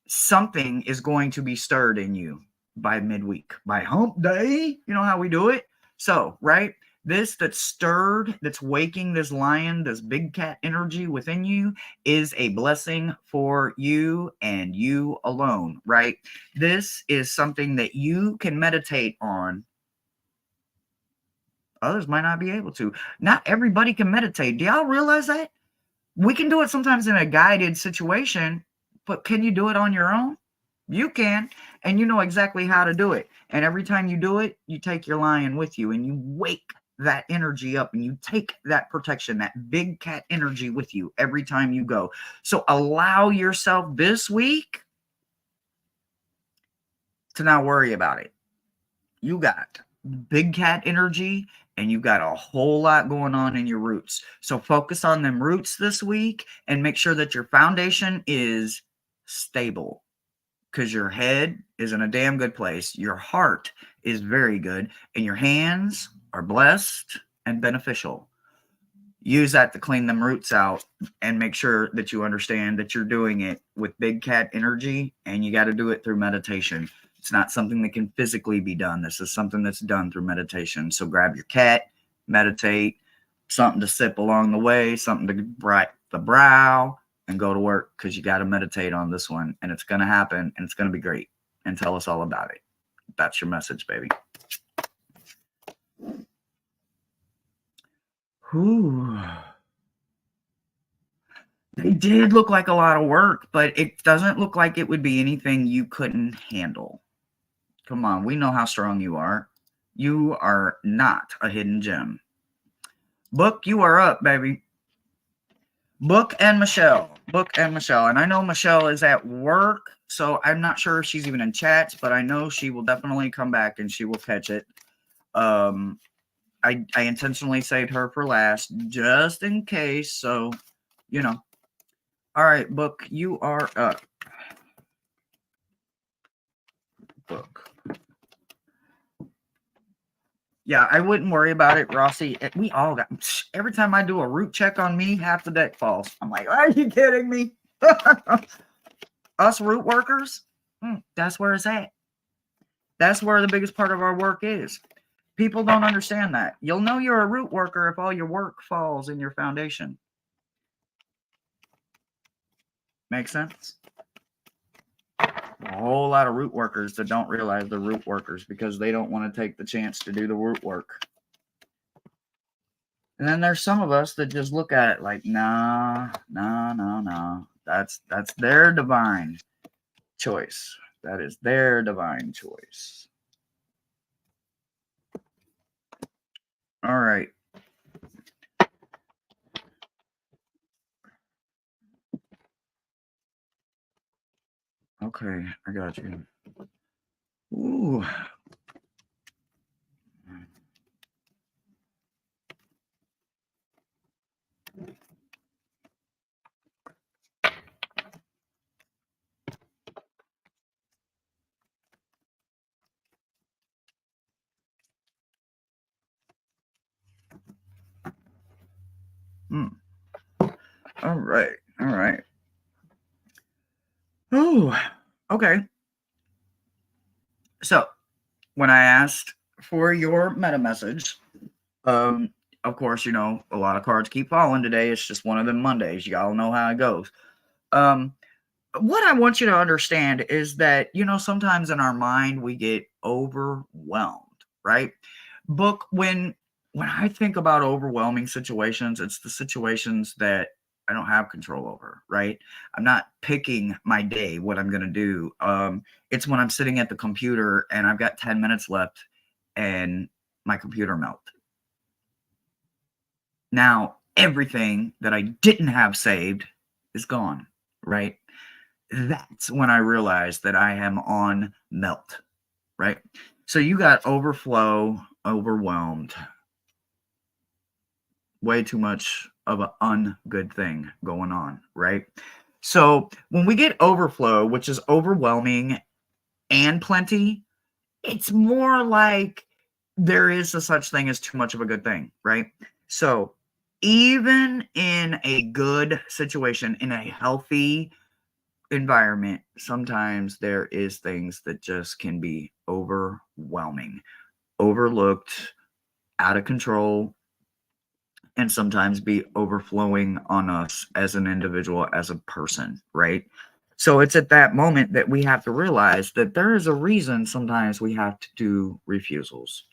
something is going to be stirred in you by midweek, by hump day. You know how we do it? So, right? This that's stirred, that's waking this lion, this big cat energy within you is a blessing for you and you alone, right? This is something that you can meditate on. Others might not be able to. Not everybody can meditate. Do y'all realize that? We can do it sometimes in a guided situation, but can you do it on your own? You can, and you know exactly how to do it. And every time you do it, you take your lion with you and you wake that energy up and you take that protection, that big cat energy with you every time you go. So allow yourself this week to not worry about it. You got big cat energy and you got a whole lot going on in your roots. So focus on them roots this week and make sure that your foundation is stable, because your head is in a damn good place. Your heart is very good, and your hands are blessed and beneficial. Use that to clean them roots out and make sure that you understand that you're doing it with big cat energy, and you got to do it through meditation. It's not something that can physically be done. This is something that's done through meditation. So grab your cat, meditate, something to sip along the way, something to bright the brow, and go to work, because you got to meditate on this one, and it's going to happen, and it's going to be great. And tell us all about it. That's your message, baby. Whew. They did look like a lot of work, but it doesn't look like it would be anything you couldn't handle. Come on, we know how strong you are. You are not a hidden gem. Book, you are up, baby. Book and Michelle. Book and Michelle. And I know Michelle is at work, So I'm not sure if she's even in chats, but I know she will definitely come back and she will catch it. I intentionally saved her for last just in case. So, you know. All right, Book, you are up. Book. Yeah, I wouldn't worry about it, Rossi. We all got, every time I do a root check on me, half the deck falls. I'm like, are you kidding me? Us root workers, that's where it's at. That's where the biggest part of our work is. People don't understand that. You'll know you're a root worker if all your work falls in your foundation. Make sense? A whole lot of root workers that don't realize they're root workers because they don't want to take the chance to do the root work. And then there's some of us that just look at it like, nah. That's their divine choice. That is their divine choice. All right. Okay, I got you. Ooh. All right. All right. Oh, okay. So when I asked for your meta message, of course, you know, a lot of cards keep falling today. It's just one of them Mondays. Y'all know how it goes. What I want you to understand is that, you know, sometimes in our mind we get overwhelmed, right? Book, when I think about overwhelming situations, it's the situations that I don't have control over, right? I'm not picking my day, what I'm going to do. It's when I'm sitting at the computer and I've got 10 minutes left and my computer melted. Now, everything that I didn't have saved is gone, right? That's when I realized that I am on melt, right? So you got overflow, overwhelmed, way too much of an ungood thing going on, right? So when we get overflow, which is overwhelming and plenty, it's more like there is a such thing as too much of a good thing, right? So even in a good situation, in a healthy environment, sometimes there is things that just can be overwhelming, overlooked, out of control, and sometimes be overflowing on us as an individual, as a person, right? So it's at that moment that we have to realize that there is a reason sometimes we have to do refusals.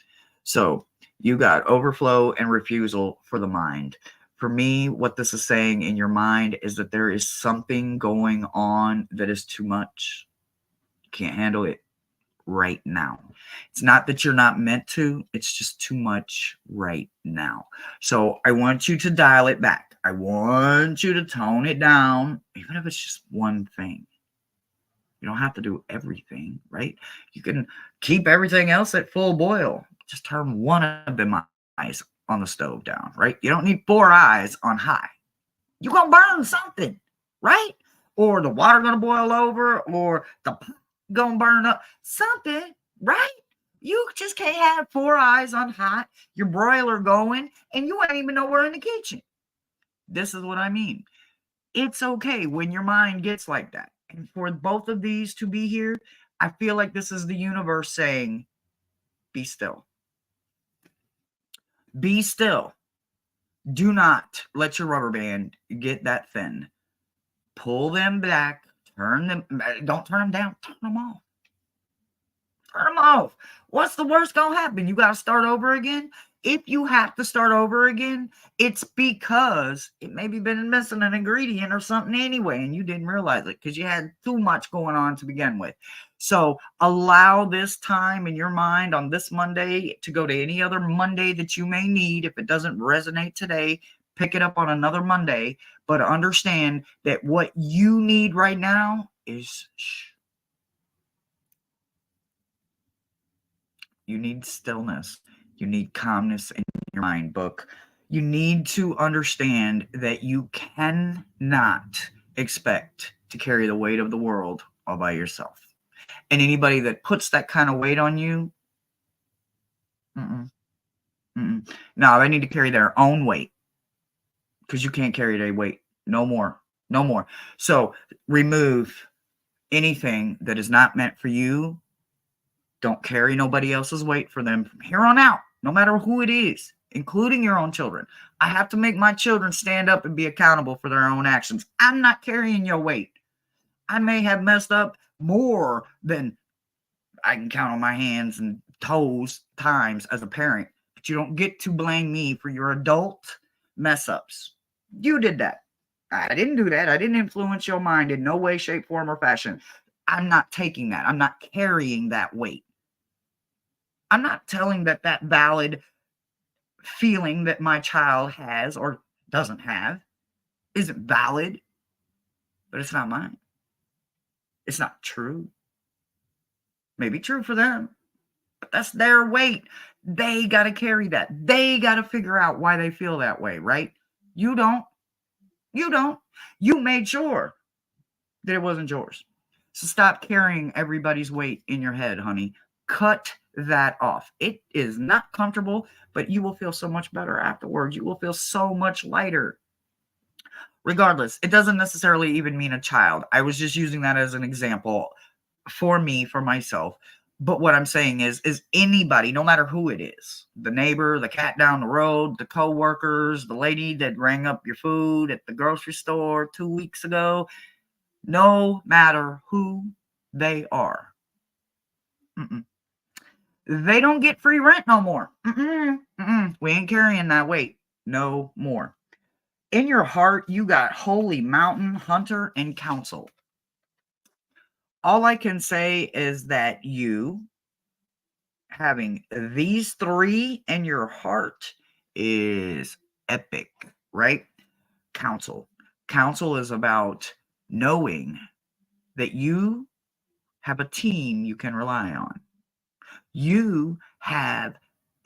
So you got overflow and refusal for the mind. For me, what this is saying in your mind is that there is something going on that is too much. You can't handle it right now. It's not that you're not meant to, it's just too much right now. So I want you to dial it back. I want you to tone it down, even if it's just one thing. You don't have to do everything, right? You can keep everything else at full boil. Just turn one of them eyes on the stove down, right? You don't need 4 eyes on high. You're going to burn something, right? Or the water going to boil over, or the going to burn up. Something, right? You just can't have 4 eyes on hot, your broiler going, and you ain't even nowhere in the kitchen. This is what I mean. It's okay when your mind gets like that. And for both of these to be here, I feel like this is the universe saying, be still. Be still. Do not let your rubber band get that thin. Pull them back. Don't turn them down. Turn them off. Turn them off. What's the worst gonna happen? You gotta start over again? If you have to start over again, it's because it maybe been missing an ingredient or something anyway, and you didn't realize it because you had too much going on to begin with. So allow this time in your mind on this Monday to go to any other Monday that you may need. If it doesn't resonate today, pick it up on another Monday. But understand that what you need right now is shh. You need stillness. You need calmness in your mind, book. You need to understand that you cannot expect to carry the weight of the world all by yourself. And anybody that puts that kind of weight on you, mm-mm, mm-mm. No, they need to carry their own weight because you can't carry their weight. No more. No more. So remove anything that is not meant for you. Don't carry nobody else's weight for them from here on out, no matter who it is, including your own children. I have to make my children stand up and be accountable for their own actions. I'm not carrying your weight. I may have messed up more than I can count on my hands and toes times as a parent, but you don't get to blame me for your adult mess ups. You did that. I didn't do that. I didn't influence your mind in no way, shape, form, or fashion. I'm not taking that. I'm not carrying that weight. I'm not telling that valid feeling that my child has or doesn't have isn't valid, but it's not mine. It's not true. Maybe true for them, but that's their weight. They got to carry that. They got to figure out why they feel that way, right? You don't. You don't. You made sure that it wasn't yours. So stop carrying everybody's weight in your head, honey. Cut that off. It is not comfortable, but you will feel so much better afterwards. You will feel so much lighter. Regardless, it doesn't necessarily even mean a child. I was just using that as an example for me, for myself. But what I'm saying is anybody, no matter who it is, the neighbor, the cat down the road, the co-workers, the lady that rang up your food at the grocery store 2 weeks ago, no matter who they are, they don't get free rent no more. We ain't carrying that weight no more. In your heart, you got holy mountain, hunter, and council. All I can say is that you having these three in your heart is epic, right? Council. Council is about knowing that you have a team you can rely on. You have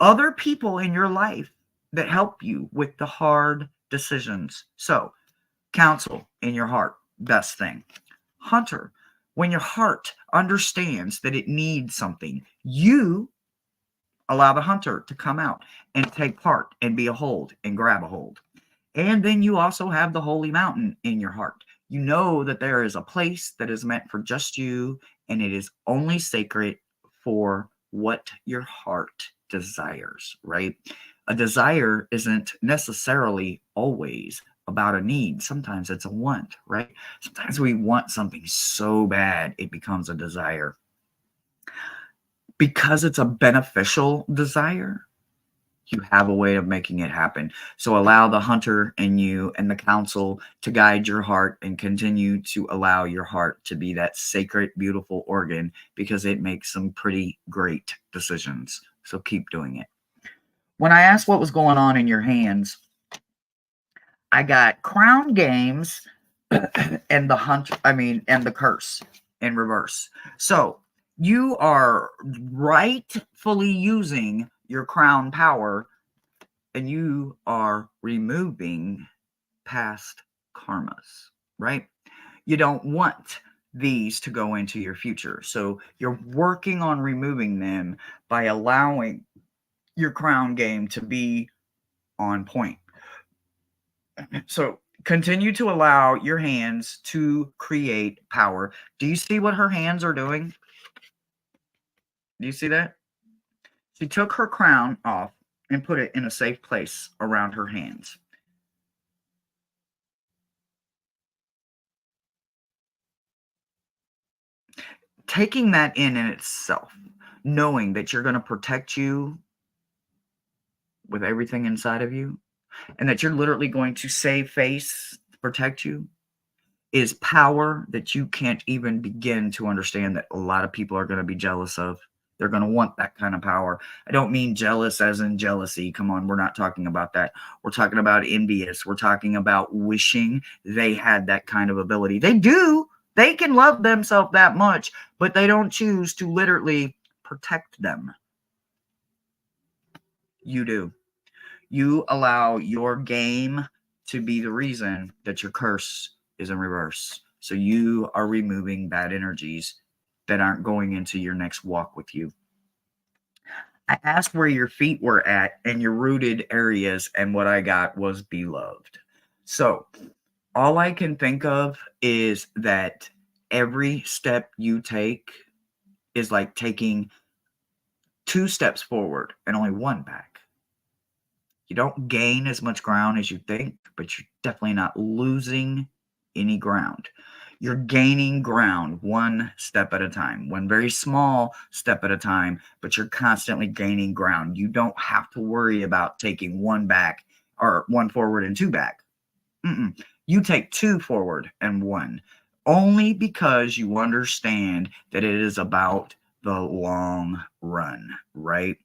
other people in your life that help you with the hard decisions. So, counsel in your heart, best thing. Hunter, when your heart understands that it needs something, you allow the hunter to come out and take part and be a hold and grab a hold. And then you also have the holy mountain in your heart. You know that there is a place that is meant for just you, and it is only sacred for what your heart desires, right? A desire isn't necessarily always about a need. Sometimes it's a want, right? Sometimes we want something so bad it becomes a desire. Because it's a beneficial desire, you have a way of making it happen. So allow the hunter in you and the counsel to guide your heart and continue to allow your heart to be that sacred, beautiful organ because it makes some pretty great decisions. So keep doing it. When I asked what was going on in your hands, I got crown games and the curse in reverse. So you are rightfully using your crown power and you are removing past karmas, right? You don't want these to go into your future. So you're working on removing them by allowing your crown game to be on point. So continue to allow your hands to create power. Do you see what her hands are doing? Do you see that? She took her crown off and put it in a safe place around her hands. Taking that in itself, knowing that you're going to protect you with everything inside of you, and that you're literally going to save face to protect you, is power that you can't even begin to understand that a lot of people are going to be jealous of. They're going to want that kind of power. I don't mean jealous as in jealousy. Come on, we're not talking about that. We're talking about envious. We're talking about wishing they had that kind of ability. They do. They can love themselves that much, but they don't choose to literally protect them. You do. You allow your game to be the reason that your curse is in reverse. So you are removing bad energies that aren't going into your next walk with you. I asked where your feet were at and your rooted areas, and what I got was beloved. So all I can think of is that every step you take is like taking 2 steps forward and only 1 back. You don't gain as much ground as you think, but you're definitely not losing any ground. You're gaining ground 1 step at a time, 1 very small step at a time, but you're constantly gaining ground. You don't have to worry about taking 1 back or 1 forward and 2 back. You take 2 forward and 1, only because you understand that it is about the long run, right?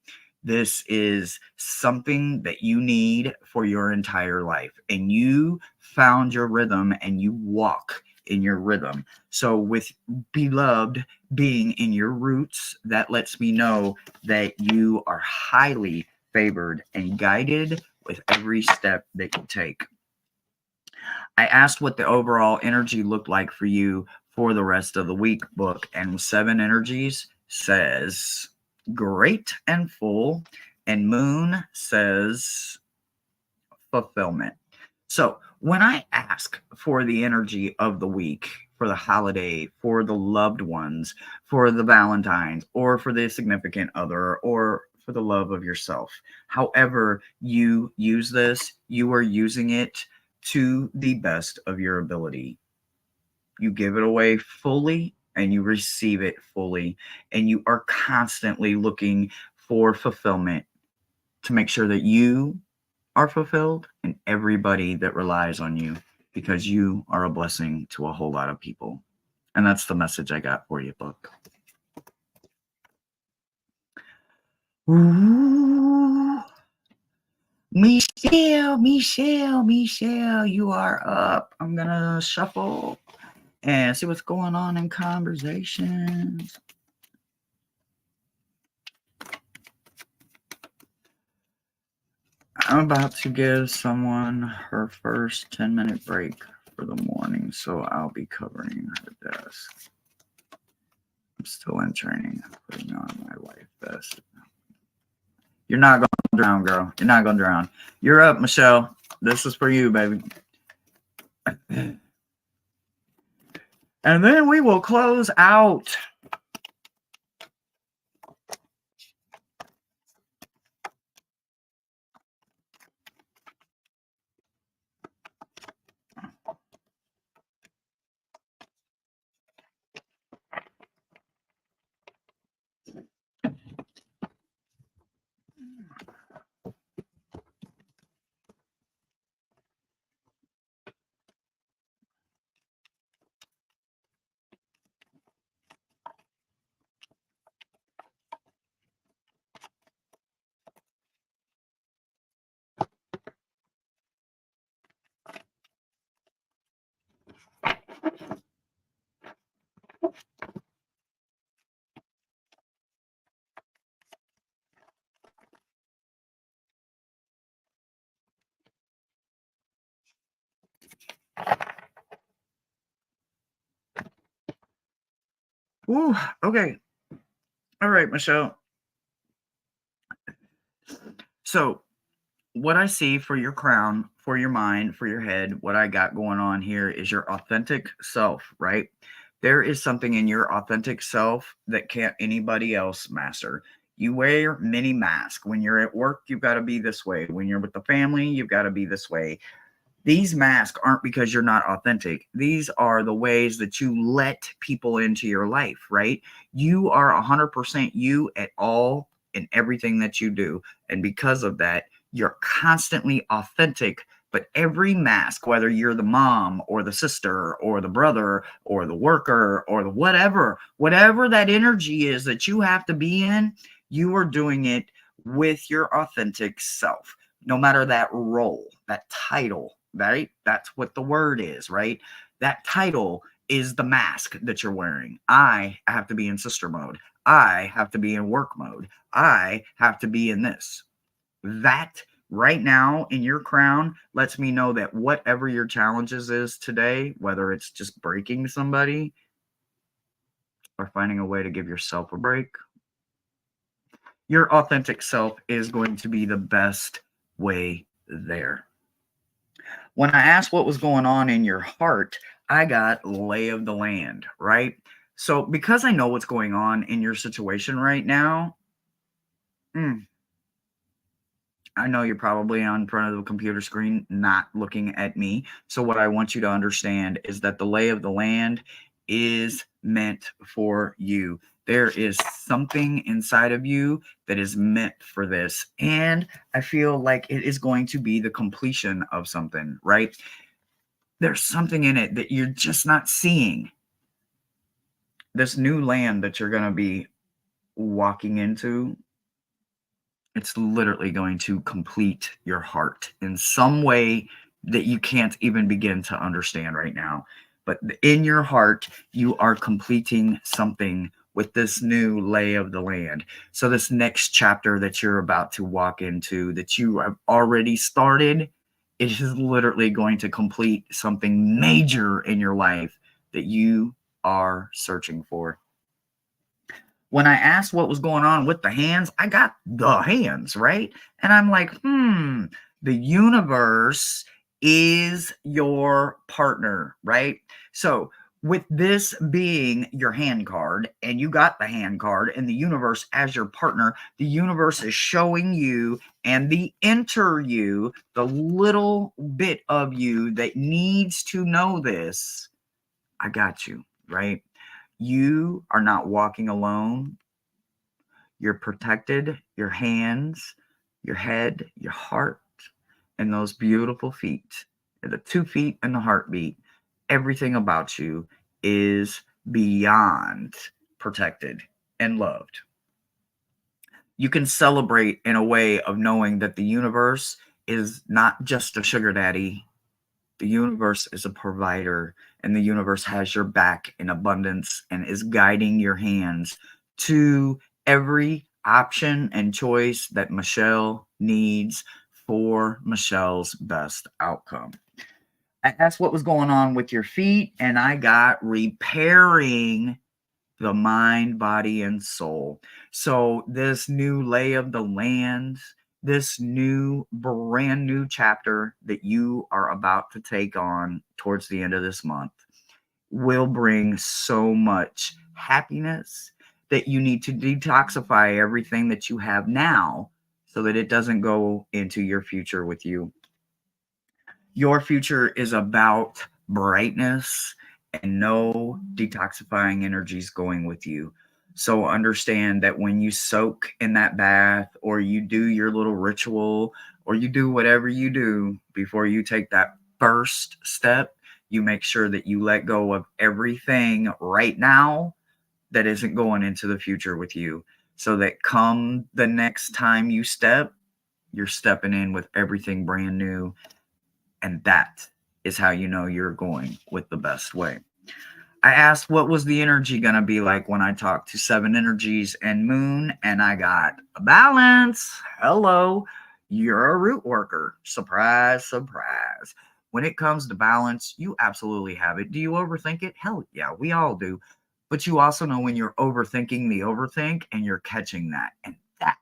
This is something that you need for your entire life, and you found your rhythm and you walk in your rhythm. So with beloved being in your roots, that lets me know that you are highly favored and guided with every step that you take. I asked what the overall energy looked like for you for the rest of the week book, and 7 energies says great and full, and moon says fulfillment. So when I ask for the energy of the week, for the holiday, for the loved ones, for the Valentines, or for the significant other, or for the love of yourself, however you use this, you are using it to the best of your ability. You give it away fully and you receive it fully, and you are constantly looking for fulfillment to make sure that you are fulfilled and everybody that relies on you, because you are a blessing to a whole lot of people. And that's the message I got for you, book. Ooh. Michelle, you are up. I'm gonna shuffle and see what's going on in conversations. I'm about to give someone her first 10-minute break for the morning, so I'll be covering her desk. I'm still in training, putting on my life vest. You're not going to drown, girl. You're not going to drown. You're up, Michelle. This is for you, baby. And then we will close out. Ooh, okay. All right, Michelle. So, what I see for your crown, for your mind, for your head, what I got going on here is your authentic self, right? There is something in your authentic self that can't anybody else master. You wear many masks. When you're at work, you've got to be this way. When you're with the family, you've got to be this way. These masks aren't because you're not authentic. These are the ways that you let people into your life, right? You are 100% you at all in everything that you do. And because of that, you're constantly authentic. But every mask, whether you're the mom or the sister or the brother or the worker or the whatever that energy is that you have to be in, you are doing it with your authentic self. No matter that role, that title, right? That's what the word is, right? That title is the mask that you're wearing. I have to be in sister mode. I have to be in work mode. I have to be in this. That right now in your crown lets me know that whatever your challenges is today, whether it's just breaking somebody or finding a way to give yourself a break, your authentic self is going to be the best way there. When I asked what was going on in your heart, I got lay of the land, right? So because I know what's going on in your situation right now, I know you're probably on front of the computer screen, not looking at me. So what I want you to understand is that the lay of the land is meant for you. There is something inside of you that is meant for this. And I feel like it is going to be the completion of something, right? There's something in it that you're just not seeing. This new land that you're going to be walking into, it's literally going to complete your heart in some way that you can't even begin to understand right now. But in your heart, you are completing something with this new lay of the land. So this next chapter that you're about to walk into, that you have already started, it is literally going to complete something major in your life that you are searching for. When I asked what was going on with the hands, I got the hands, right? And I'm like, the universe is your partner, right? So, with this being your hand card, and you got the hand card, and the universe as your partner, the universe is showing you and the enter you, the little bit of you that needs to know this. I got you, right? You are not walking alone. You're protected, your hands, your head, your heart, and those beautiful feet, the 2 feet and the heartbeat. Everything about you is beyond protected and loved. You can celebrate in a way of knowing that the universe is not just a sugar daddy. The universe is a provider, and the universe has your back in abundance and is guiding your hands to every option and choice that Michelle needs for Michelle's best outcome. I asked what was going on with your feet, and I got repairing the mind, body, and soul. So, this new lay of the land, this new, brand new chapter that you are about to take on towards the end of this month will bring so much happiness that you need to detoxify everything that you have now so that it doesn't go into your future with you. Your future is about brightness and no detoxifying energies going with you. So understand that when you soak in that bath or you do your little ritual or you do whatever you do before you take that first step, you make sure that you let go of everything right now that isn't going into the future with you. So that come the next time you step, you're stepping in with everything brand new, and that is how you know you're going with the best way. I asked what was the energy going to be like when I talked to 7 energies and moon, and I got a balance. Hello, you're a root worker. Surprise, surprise. When it comes to balance, you absolutely have it. Do you overthink it? Hell yeah, we all do. But you also know when you're overthinking the overthink and you're catching that. And that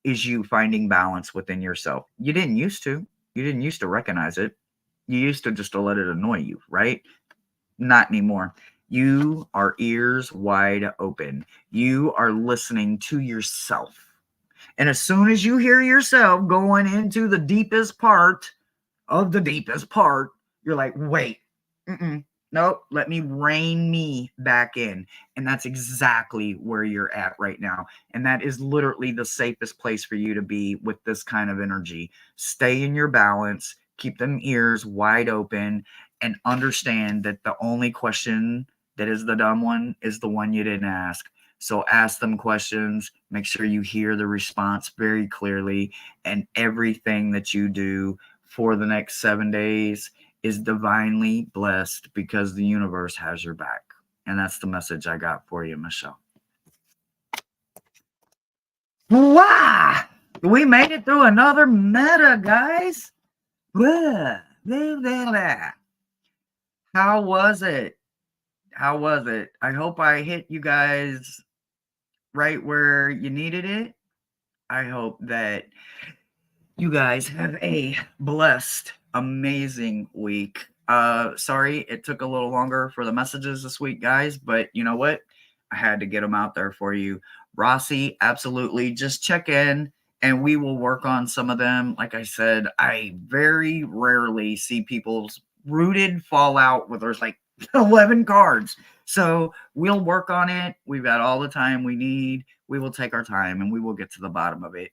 is you finding balance within yourself. You didn't used to. You didn't used to recognize it. You used to just to let it annoy you, right? Not anymore. You are ears wide open. You are listening to yourself. And as soon as you hear yourself going into the deepest part of the deepest part, you're like, wait, nope, let me rein me back in. And that's exactly where you're at right now. And that is literally the safest place for you to be with this kind of energy. Stay in your balance, keep them ears wide open, and understand that the only question that is the dumb one is the one you didn't ask. So ask them questions, make sure you hear the response very clearly, and everything that you do for the next 7 days is divinely blessed because the universe has your back. And that's the message I got for you, Michelle. Wow! We made it through another meta, guys. Blah, blah, blah, blah. How was it? How was it? I hope I hit you guys right where you needed it. I hope that you guys have a blessed, amazing week. Sorry it took a little longer for the messages this week, guys, but you know what? I had to get them out there for you. Rossi, absolutely. Just check in and we will work on some of them. Like I said, I very rarely see people's rooted fallout where there's like 11 cards. So we'll work on it. We've got all the time we need. We will take our time and we will get to the bottom of it.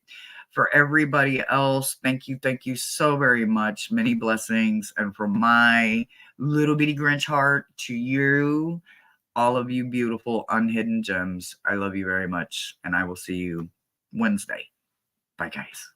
For everybody else, thank you so very much. Many blessings. And from my little bitty Grinch heart to you, all of you beautiful unhidden gems, I love you very much. And I will see you Wednesday. Bye, guys.